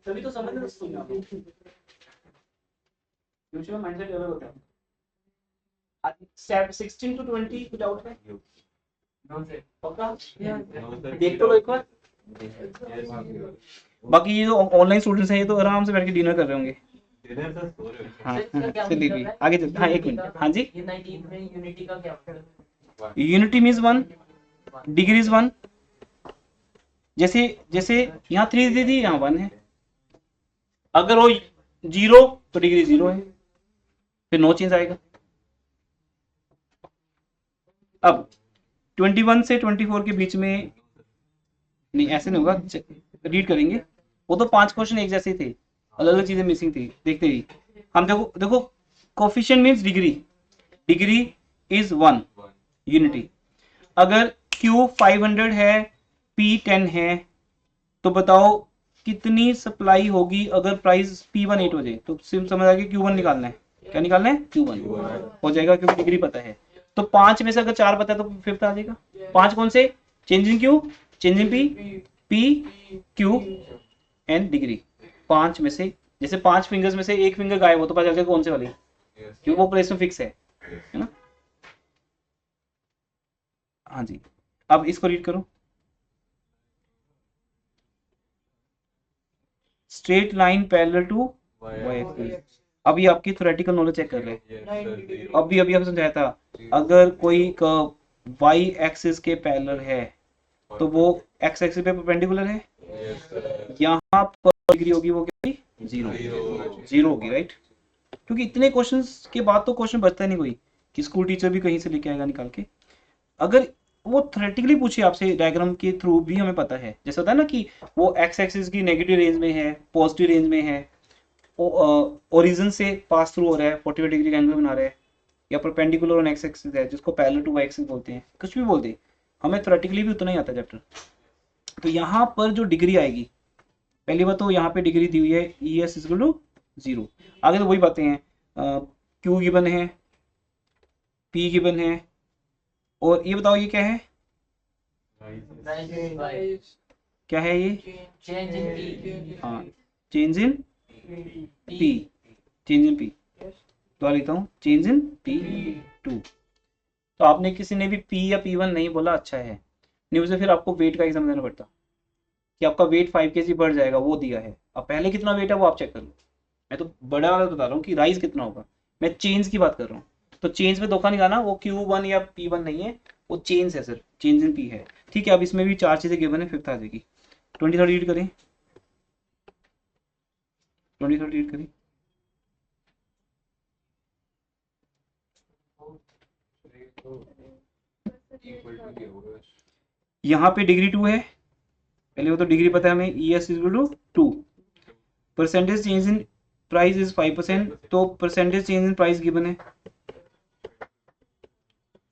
तभी तो समझ में स्कूल में आप ट्यूशन में माइंडसेट अलग होता है। 16 to 20 कुछ आउट है पक्का, देख तो लो एक बार। बाकी ये जो ऑनलाइन स्टूडेंट्स हैं ये तो आराम से बैठ के डिनर कर रहे होंगे। हाँ, चलिए आगे चलते। हाँ, एक मिनट। हाँ जी, ये 19 में यूनिटी का क्या मतलब? Unity means 1, degree is 1। जैसे जैसे यहाँ 3 दे दी, यहाँ 1 है, अगर वो 0 तो डिग्री 0 है, फिर नो चेंज आएगा। अब 21 से 24 के बीच में नहीं, ऐसे नहीं होगा, रीड करेंगे, वो तो 5 क्वेश्चन एक जैसे थे, अलग अलग चीजें मिसिंग थी, देखते ही हम। देखो coefficient means degree, degree is 1 unity. अगर Q 500 है, P 10 है, तो बताओ कितनी सप्लाई होगी अगर प्राइस P1 8 हो जाए, तो सिम समझ आ गया Q1 निकालना है। क्या निकालना है? Q1 हो जाएगा, क्योंकि डिग्री पता है। तो 5 में से अगर 4 पता है तो फिफ्थ आ जाएगा। 5 कौन से? Change in Q, change in P, P Q and degree. 5 में से, जैसे 5 फिंगर्स में से एक फिंगर गायब हो तो पता चल जाएगा कौन से वाली, क्योंकि वो प्लेस में फिक्स है ना। हाँ जी, अब इसको रीड करो। Straight line parallel to Y axis. अब ये आपकी थ्योरेटिकल नॉलेज चेक कर रहे हैं। अभी आपको समझाया था, अगर कोई कर्व वाई एक्सिस के पैरेलल है तो वो एक्स एक्सिस पे परपेंडिकुलर है। यहाँ पर डिग्री होगी वो क्या होगी? जीरो होगी, राइट। क्योंकि इतने क्वेश्चंस के बाद तो क्वेश्चन बचता नहीं कोई, कि स्कूल टीचर भी कहीं से लेके आएगा निकाल के। अगर वो थ्योरेटिकली पूछे आपसे डायग्राम के थ्रू भी हमें पता है, जैसे होता है ना कि वो एक्स एक्सिस की नेगेटिव रेंज में है, पॉजिटिव रेंज में है, ओरिजिन से पास थ्रू हो रहा है, 45 डिग्री का एंगल बना रहा है, या परपेंडिकुलर ऑन एक्स एक्सिस है जिसको पैरेलल टू वाई एक्सिस बोलते हैं, कुछ भी बोलते हैं, हमें थ्योरेटिकली भी उतना ही आता है चैप्टर। तो यहाँ पर जो डिग्री आएगी, पहली बात तो यहाँ पे डिग्री दी हुई है ई एस इक्वल टू 0। आगे तो वही बातें हैं, क्यू गिवन है, पी गिवन है, और ये बताओ ये क्या है? क्या है ये? Change in P. हाँ, change in P, change in P. तो लिखता हूँ चेंज इन P2। तो आपने किसी ने भी P या P1 नहीं बोला, अच्छा है, नहीं उसे फिर आपको वेट का एग्जाम देना पड़ता कि आपका वेट 5 kg बढ़ जाएगा, वो दिया है। अब पहले कितना वेट है वो आप चेक कर लो। मैं तो बड़ा वाला बता रहा हूँ कि राइज कितना होगा, मैं चेंज की बात कर रहा हूँ। तो चेंज में धोखा नहीं खाना, वो Q1 या P1 नहीं है, वो चेंज है सर, चेंज इन P है। ठीक है, अब इसमें भी 4 चीजें गिवन है, फिफ्थ आ जाएगी। 23 रीड करें, 23 रीड करें। यहाँ पे डिग्री 2 है, पहले वो तो डिग्री पता है हमें, E S equal to 2। Percentage change in price is 5%, तो percentage change in price given है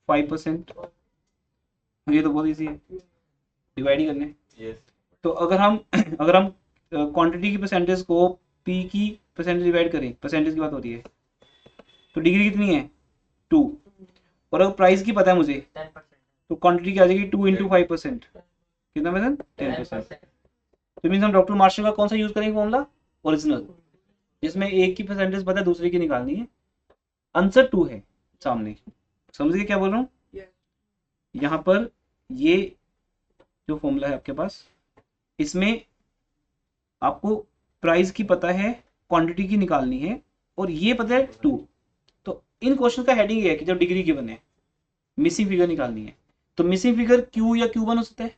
5%। ये तो बहुत इजी है, डिवाइड ही करने। तो अगर हम क्वांटिटी की परसेंटेज को पी की परसेंटेज डिवाइड करें, परसेंटेज की बात हो रही है, तो डिग्री कितनी है? 2। और अगर प्राइस की पता है मुझे, 10%। तो क्वांटिटी क्या आ जाएगी? 2 × 5%, कितना परसेंट? 10%। तो मीन्स हम डॉक्टर मार्शल का कौन सा यूज करेंगे फॉर्मूला? ओरिजिनल, जिसमें एक की परसेंटेज पता है, दूसरे की निकालनी है। आंसर 2 है सामने, समझ गए क्या बोल रहा हूँ? यहाँ पर ये जो फॉर्मूला है आपके पास, इसमें आपको प्राइस की पता है, क्वांटिटी की निकालनी है, और ये पता है 2। तो इन क्वेश्चन का हेडिंग ये है कि जब डिग्री गिवन है, मिसिंग फिगर निकालनी है, तो मिसिंग फिगर क्यू या Q1 हो सकता है,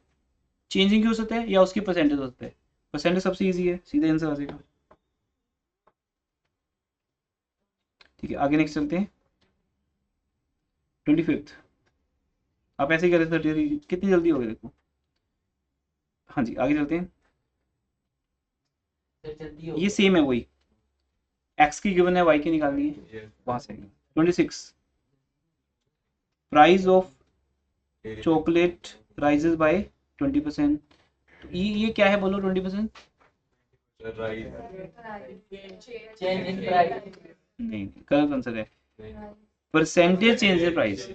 चेंजिंग क्यू हो सकता है, या उसकी परसेंटेज हो सकता है। परसेंटेज सबसे इजी है, सीधे आंसर आ जाएगा। ठीक है, आगे नेक्स्ट चलते हैं। 25th, आप ऐसे ही कर रहे थे, कितनी जल्दी हो गई देखो। हाँ जी, आगे चलते हैं। ये सेम है, वही एक्स की गिवन है, वाई की निकालनी है, वहां से। 26, price of chocolate rises by 20%। तो ये क्या है बोलो? 20%? Change in price. नहीं, गलत आंसर है। Percentage change in price,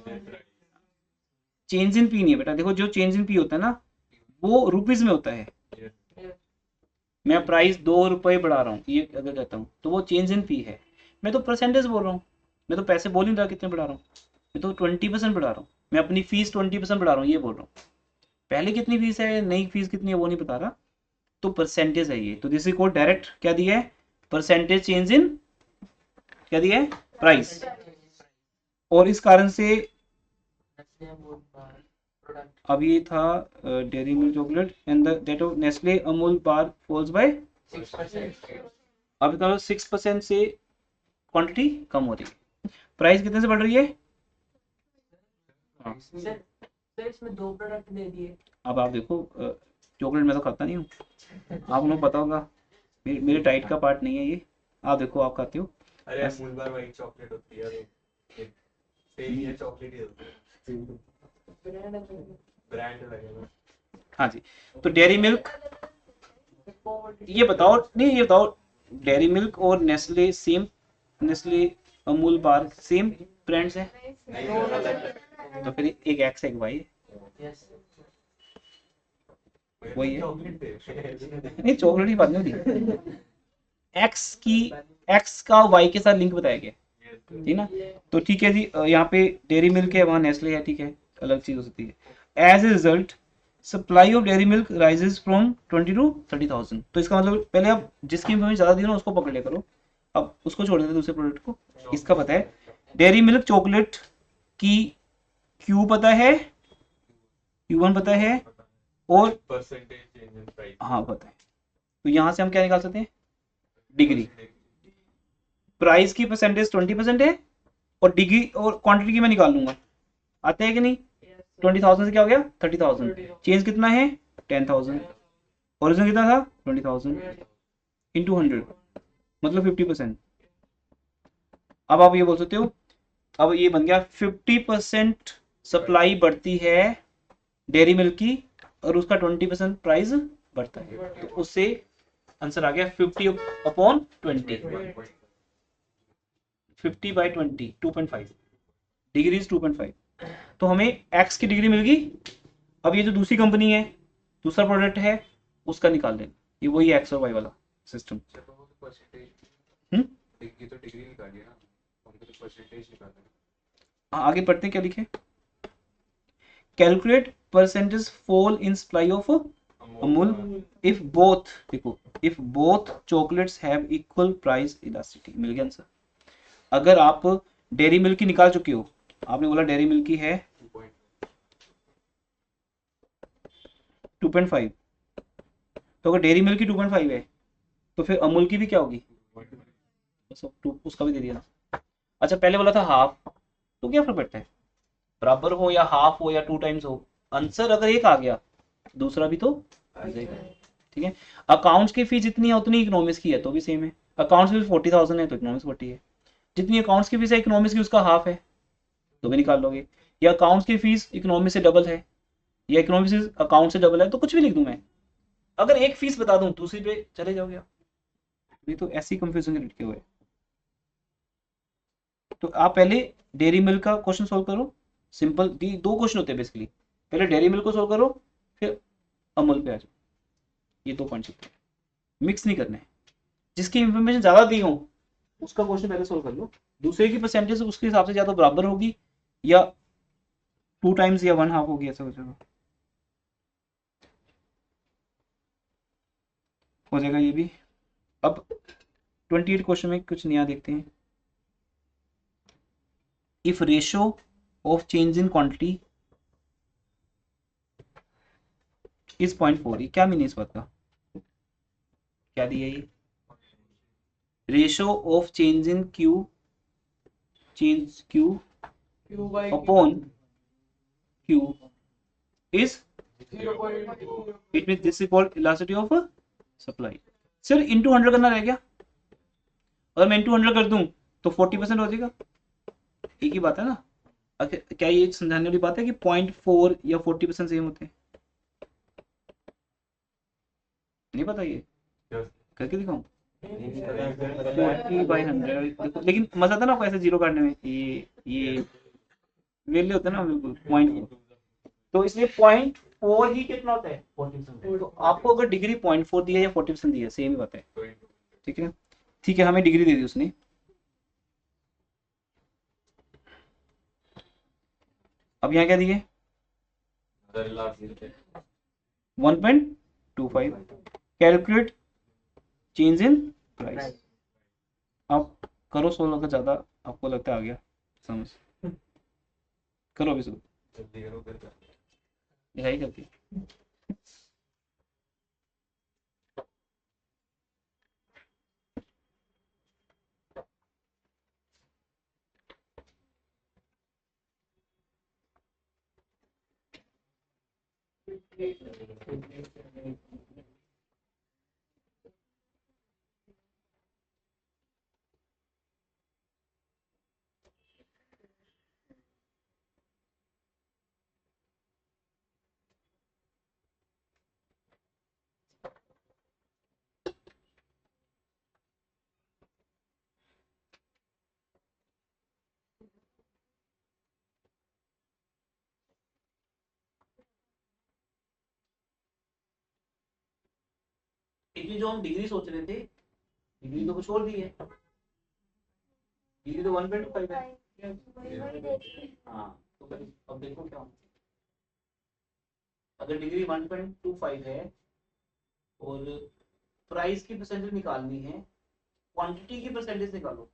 change in P नहीं है बेटा। देखो, जो चेंज इन पी होता है ना, वो रुपीज में होता है। मैं प्राइस 2 रुपए बढ़ा रहा हूँ, ये अगर कहता हूँ तो वो चेंज इन पी है। मैं तो परसेंटेज बोल रहा हूँ, मैं तो पैसे बोल नहीं रहा कितने बढ़ा रहा हूँ, मैं तो 20% बढ़ा रहा हूँ। मैं अपनी फीस 20% बढ़ा रहा हूँ, ये बोल रहा हूँ। पहले कितनी फीस है, नई फीस कितनी है, वो नहीं बता रहा। तो परसेंटेज है ये। तो दिस इज कॉल्ड डायरेक्ट क्या दिया है? परसेंटेज चेंज इन क्या दिया है? प्राइस। और इस कारण से अब ये था dairy milk chocolate and that of Nestle Amul bar falls by 6%। अब 6% से क्वांटिटी कम हो रही है। प्राइस कितने से बढ़ रही है? हाँ। सर इसमें 2 प्रोडक्ट दे दिए। अब आप देखो, चॉकलेट मैं तो खाता नहीं हूँ, आप लोग पता होगा, मेरे डाइट का पार्ट नहीं है ये। आप देखो, आप खाते हो? अरे अमूल बार वाइट चॉकलेट होती है, तो सेम ही चॉकलेट ही होती है, ब्रांड लगेगा। हाँ जी, तो डेयरी मिल्क, ये बताओ, नहीं ये बताओ, डेयरी मिल्क और नेस्ले सेम, नेस्ले अमूल बार सेम ब्रांड्स हैं, नहीं अलग तो फिर एक एक्स एक वाई Yes. वही है। चॉकलेट थे नहीं चॉकलेट की बात नहीं होती, एक्स की एक्स का वाई के साथ लिंक बताया गया, ठीक ना। तो ठीक है जी, यहाँ पे डेयरी मिल्क है, वहाँ नेस्ले है, ठीक है, अलग चीज हो सकती है। As a result supply of dairy milk rises from 20 to 30,000। तो इसका मतलब पहले आप जिसकी इन्फॉर्मेशन ज्यादा दी ना उसको पकड़ लिया करो, अब उसको छोड़ देते दूसरे प्रोडक्ट को। इसका पता है डेयरी मिल्क चॉकलेट की क्यू पता है, Q1 पता है, और परसेंटेज चेंज इन प्राइस हाँ पता है। तो यहाँ से हम क्या निकाल सकते हैं, डिग्री। प्राइस की परसेंटेज 20% है, और डिग्री और क्वांटिटी की मैं निकाल लूंगा, आता है कि नहीं। 20,000 से क्या हो गया 30,000, चेंज कितना है 10,000, ओरिजिनल कितना था 20,000 इंटू 100 मतलब 50%। अब आप ये बोल सकते हो, अब ये बन गया 50% सप्लाई बढ़ती है डेयरी मिल्क की, और उसका 20% प्राइस बढ़ता है, तो उससे आंसर आ गया 50/20, 50/20 2.5, डिग्री 2.5। तो हमें एक्स की डिग्री मिल गई। अब ये जो दूसरी कंपनी है, दूसरा प्रोडक्ट है, उसका निकाल लेना, ये वही एक्स और वाई वाला सिस्टम। परसेंटेज हम्म डिग्री तो डिग्री निकाली है ना, हमको तो परसेंटेज निकालना है। हाँ, आगे पढ़ते हैं क्या लिखे, calculate percentage fall in supply of Amul if both, देखो if both chocolates have equal price elasticity, मिल गया आंसर। अगर आप डेयरी मिल्क की निकाल चुके हो, आपने बोला डेयरी मिल्क की है 2.5, तो अगर डेयरी मिल्क की 2.5 है तो फिर अमूल की भी क्या होगी, बस अब उसका भी दे दिया। अच्छा पहले बोला था हाफ, तो क्या फर्क पड़ता है, बराबर हो या हाफ हो या 2 टाइम्स हो, आंसर अगर एक आ गया दूसरा भी तो आ जाएगा, ठीक है। अकाउंट्स की फीस जितनी है उतनी इकोनॉमिक्स की है तो भी सेम है, अकाउंट्स की फीस 40,000 है तो इकोनॉमिक्स 40 है, जितनी अकाउंट्स की फीस है इकोनॉमिक्स की उसका हाफ है तो भी निकाल लोगे, या अकाउंट्स की फीस इकोनॉमिक्स से डबल है, या इकोनॉमिक्स अकाउंट से डबल है, तो कुछ भी लिख दूं मैं, अगर एक फीस बता दूं दूसरी पे चले जाओगे आप, ये तो ऐसी कंफ्यूजन लटके हुए। तो आप पहले डेयरी मिल्क का क्वेश्चन सोल्व करो, सिंपल दो क्वेश्चन होते हैं बेसिकली, पहले डेयरी मिल्क को सोल्व करो, फिर अमूल पे आ जाओ, ये 2 पॉइंट्स होते हैं, मिक्स नहीं करना है। जिसकी इंफॉर्मेशन ज्यादा दी हो उसका क्वेश्चन पहले सोल्व कर लो, दूसरे की परसेंटेज उसके हिसाब से या तो बराबर होगी या 2 टाइम्स या 1/2 होगी, ऐसा हो जाएगा ये भी। अब 28 क्वेश्चन में कुछ नया देखते हैं, if ratio of change in quantity is 0.4, ये क्या मीनिंग इस बात का, क्या दिया ये, ratio of change in Q, change Q Q by upon Q is, 0.2. It mean this is called elasticity of supply. Sir into 100 करना रह गया, अगर मैं इंटू 100 कर दूं तो 40% हो जाएगा, एक ही बात है ना। अगर क्या ये समझाने वाली बात है कि 0.4 या 40% सेम होते हैं, नहीं पता ये, करके दिखाऊं 40/100 देखो, लेकिन मजा था ना आपको ऐसे जीरो काटने में, ये वेले होता है ना बिल्कुल 0.4, तो इसलिए 0.4 ही कितना होता है 40%, तो आपको अगर डिग्री 0.4 दिया या 40% दिया सेम ही बात है, ठीक है। ठीक है हमें डिग्री दे दी उसने, अब यहाँ क्या दिए 1.25, कैलकुलेट चेंज इन प्राइस। आप करो सोल्व, अगर ज्यादा आपको लगता है आ गया समझ, करो अभी सोल्व, जल्दी करो फिर दिखाई करती बेसिकली जो हम डिग्री सोच रहे थे, डिग्री तो कुछ और दी है, डिग्री तो 1.5 है। हाँ तो फिर अब देखो क्या होगा। अगर डिग्री 1.25 है और प्राइस की परसेंटेज निकालनी है, क्वांटिटी की परसेंटेज निकालो।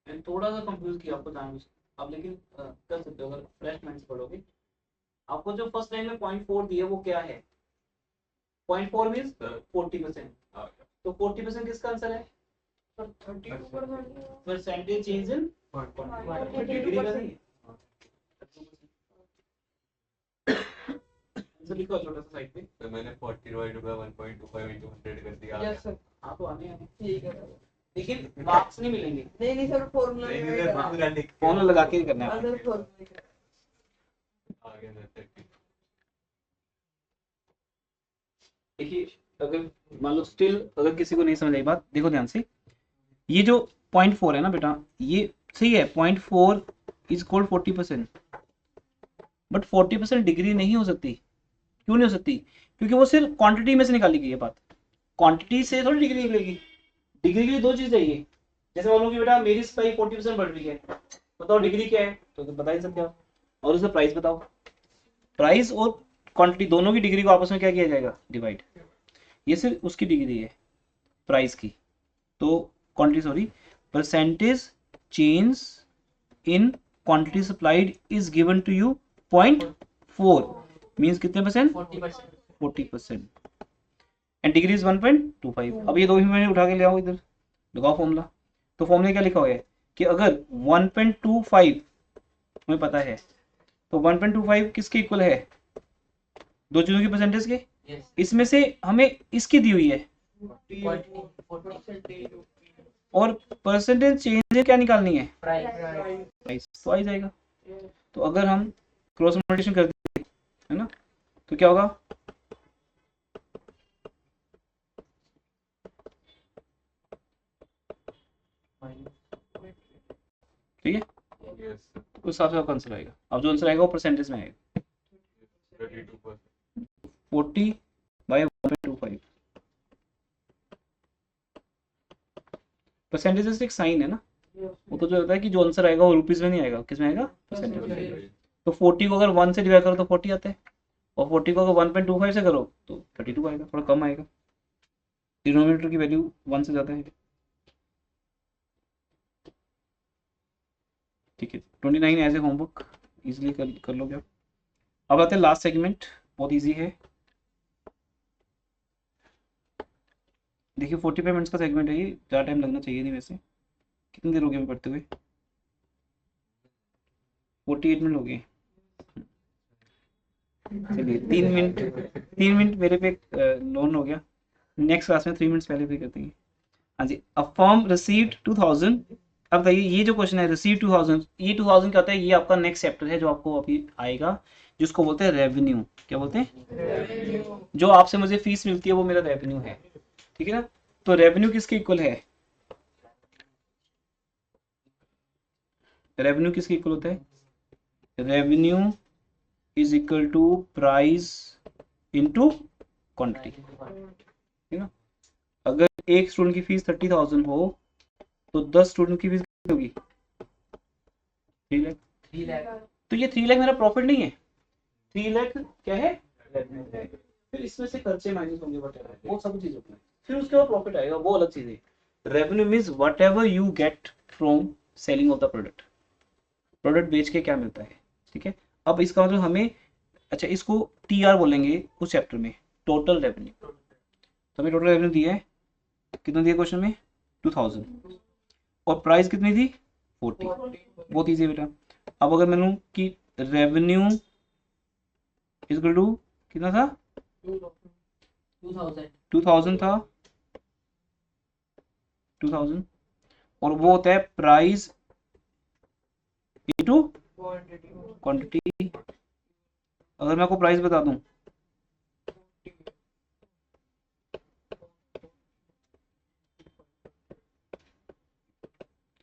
मैंने थोड़ा सा कंफ्यूज किया आपको जानबूझ के, आप लेकिन कर सकते हो अगर फ्रेश माइंड से पढ़ोगे। आपको जो फर्स्ट लाइन में 0.4 दिया वो क्या है? 0.4 मीन्स 40%। तो 40% किसका आंसर है? 32%। परसेंटेज चेंज इन डिग्री का नहीं है। आंसर लिखो छोटा सा साइड पे। तो मैंने 40 डिवाइड बाय 1.25 into 100 कर दिया। यस सर, हाँ तो आने आने, ठीक है सर। लेकिन मार्क्स नहीं मिलेंगे, नहीं सर, फॉर्मूला फॉर्मूला लगा के करना है। अदर फॉर्मूला आगे ना 30। देखिए अगर मान लो स्टिल अगर किसी को नहीं समझ आई बात, देखो ध्यान से, ये जो 0.4 है ना बेटा, ये सही है, 0.4 इज कॉल्ड 40%, बट 40% डिग्री नहीं हो सकती। क्यों नहीं हो सकती? क्योंकि वो सिर्फ क्वांटिटी में से निकाली गई है बात, क्वांटिटी से थोड़ी डिग्री निकलेगी। डिग्री के लिए दो चीज चाहिए। जैसे मान लो कि बेटा मेरी सप्लाई 40% बढ़ रही है, बताओ डिग्री क्या है? तो बता ही सकते हो। और उसका प्राइस बताओ, प्राइस और क्वांटिटी दोनों की डिग्री को आपस में क्या किया जाएगा? डिवाइड। ये सिर्फ उसकी डिग्री है प्राइस की, तो quantity sorry, percentage change in quantity supplied is given to you 0.4 means कितने परसेंट? 40%। 40%। And degree is 1.25। अब ये दो ही मैंने उठा के ले आओ इधर, लगाओ फॉर्मूला। तो फॉर्मूला क्या लिखा हुआ है कि अगर 1.25 हमें पता है, तो 1.25 किसके इक्वल है? दो चीजों की परसेंटेज के। Yes. इसमें से हमें इसकी दी हुई है, Quantity 40%। और परसेंटेज चेंज क्या निकालनी है? Price। प्राइस तो आ ही जाएगा। तो अगर हम क्रॉस मल्टीप्लिकेशन कर दें, है ना, तो क्या होगा? ठीक है, यस उस हिसाब से आपका आंसर आएगा। अब जो आंसर आएगा वो परसेंटेज में आएगा, 32%। 40 बाय 1.25। परसेंटेज एक साइन है ना, वो तो जो होता है कि जो आंसर आएगा वो रुपीज में नहीं आएगा, किस में आएगा? परसेंटेज में। तो 40 को अगर 1 से डिवाइड करो तो 40 आता है, और 40 को अगर 1.25 से करो तो 32 आएगा, थोड़ा कम आएगा। डिनोमिनेटर की वैल्यू 1 से ज़्यादा है। ठीक है, 29 एज ए होमवर्क इजिली कर लोगे आप। अब आते हैं लास्ट सेगमेंट, बहुत इजी है। देखिए 45 मिनट्स का सेगमेंट है ये, ज़्यादा टाइम लगना चाहिए नहीं वैसे। कितनी देर हो गई हमें पढ़ते हुए? 48 मिनट हो गए। चलिए 3 मिनट मेरे पे लोन हो गया, नेक्स्ट क्लास में 3 मिनट्स पहले पे कर देंगे। हाँ जी, अ फर्म रिसीव्ड 2000। अब बताइए ये जो क्वेश्चन है रिसीव 2000, ये 2000 क्या होता है? ये आपका नेक्स्ट चैप्टर है जो आपको अभी आएगा, जिसको बोलते हैं रेवेन्यू। क्या बोलते हैं? जो आपसे मुझे फीस मिलती है वो मेरा रेवेन्यू है, ठीक है ना। तो रेवेन्यू किसके इक्वल है? रेवेन्यू किसके इक्वल होता है? Revenue is equal to price into quantity, ठीक है। अगर एक स्टूडेंट की फीस 30,000 हो तो 10 स्टूडेंट की फीस कितनी होगी? 3 लाख। 3 लाख। तो ये 3 लाख मेरा प्रॉफिट नहीं है, 3 लाख क्या है? रेवेन्यू है। फिर इसमें से खर्चे माइनस होंगे, वो सब चीज होती है, फिर उसके बाद प्रॉफिट आएगा, वो अलग चीज है। Revenue means what ever you get from selling of the product, product बेच के क्या मिलता है, ठीक है। अब इसका मतलब हमें, अच्छा इसको TR बोलेंगे उस चैप्टर में, टोटल रेवेन्यू। तो हमें टोटल रेवेन्यू दिया है, कितना दिया क्वेश्चन में? 2000, और प्राइस कितनी थी? 40। बहुत ईजी है बेटा। अब अगर मैं लूँ कि रेवेन्यू इक्वल टू कितना था? 2000। 2000 था, 2000, और वो होता है प्राइस इनटू क्वांटिटी। अगर मैं आपको प्राइस बता दूं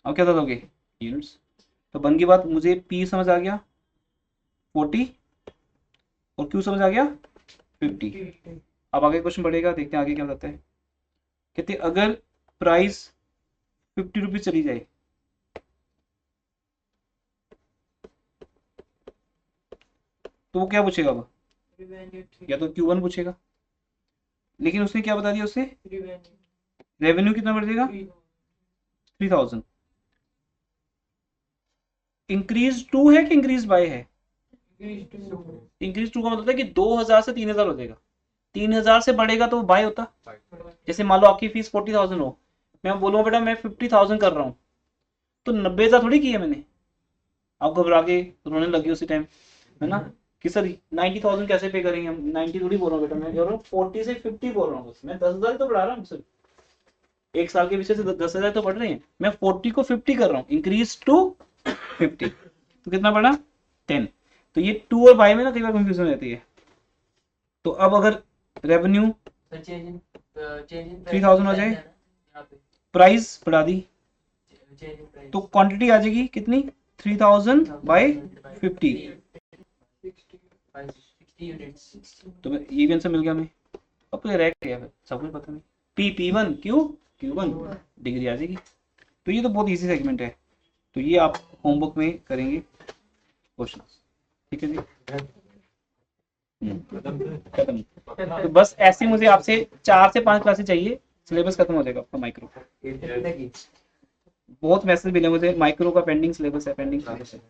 अब क्या दोगे यूनिट्स। तो बन गई बात, मुझे P समझ आ गया 40 और Q समझ आ गया 50। अब आगे क्वेश्चन बढ़ेगा, देखते हैं आगे क्या बताते हैं। कहते हैं अगर प्राइस 50 रुपीज चली जाए तो वो क्या पूछेगा अब, या तो Q1 पूछेगा, लेकिन उसने क्या बता दिया, उससे रेवेन्यू कितना बढ़ जाएगा 3000। इंक्रीज टू है कि इंक्रीज बाय है, इंक्रीज टू का मतलब है कि 2000 से 3000 हो जाएगा, 3000 से बढ़ेगा तो वो बाय होता। जैसे मान लो आपकी फीस 40,000 हो, मैं बोलूँ बेटा मैं 50,000 कर रहा हूँ, तो 90,000 थोड़ी की है मैंने, आप घबरा के रोने लगे उसी टाइम, है ना कि सर 90,000 कैसे पे करेंगे हम, 90 थोड़ी बोल रहा हूँ बेटा, मैं कह रहा हूँ 40 से 50 बोल रहा हूँ, बस मैं 10,000 तो बढ़ा रहा हूँ सिर्फ, एक साल के पीछे से 10,000 तो बढ़ रहे हैं, मैं 40 को 50 कर रहा हूँ, इंक्रीज टू 50, तो कितना बढ़ा 10। तो ये टू और बाय में ना कई बार कंफ्यूजन रहती है। तो अब अगर रेवेन्यू सर चेंज इन 3000 हो जाए, यहाँ पे प्राइस बढ़ा दी, चेंज इन प्राइस तो क्वांटिटी आ जाएगी कितनी 3000 बाय 50, 60 यूनिट्स। तो ये भी आंसर मिल गया हमें। अब तो ये रह गया फिर सब कुछ पता नहीं, P1 Q1 डिग्री आ जाएगी। तो ये तो बहुत इजी सेगमेंट है, तो ये आप होमवर्क में करेंगे क्वेश्चन, ठीक है जी। खत्म। तो बस ऐसे मुझे आपसे 4 से 5 क्लासेस चाहिए, सिलेबस खत्म हो जाएगा आपका माइक्रो। बहुत मैसेज मिले मुझे, माइक्रो का पेंडिंग सिलेबस है, पेंडिंग सिलेबस है।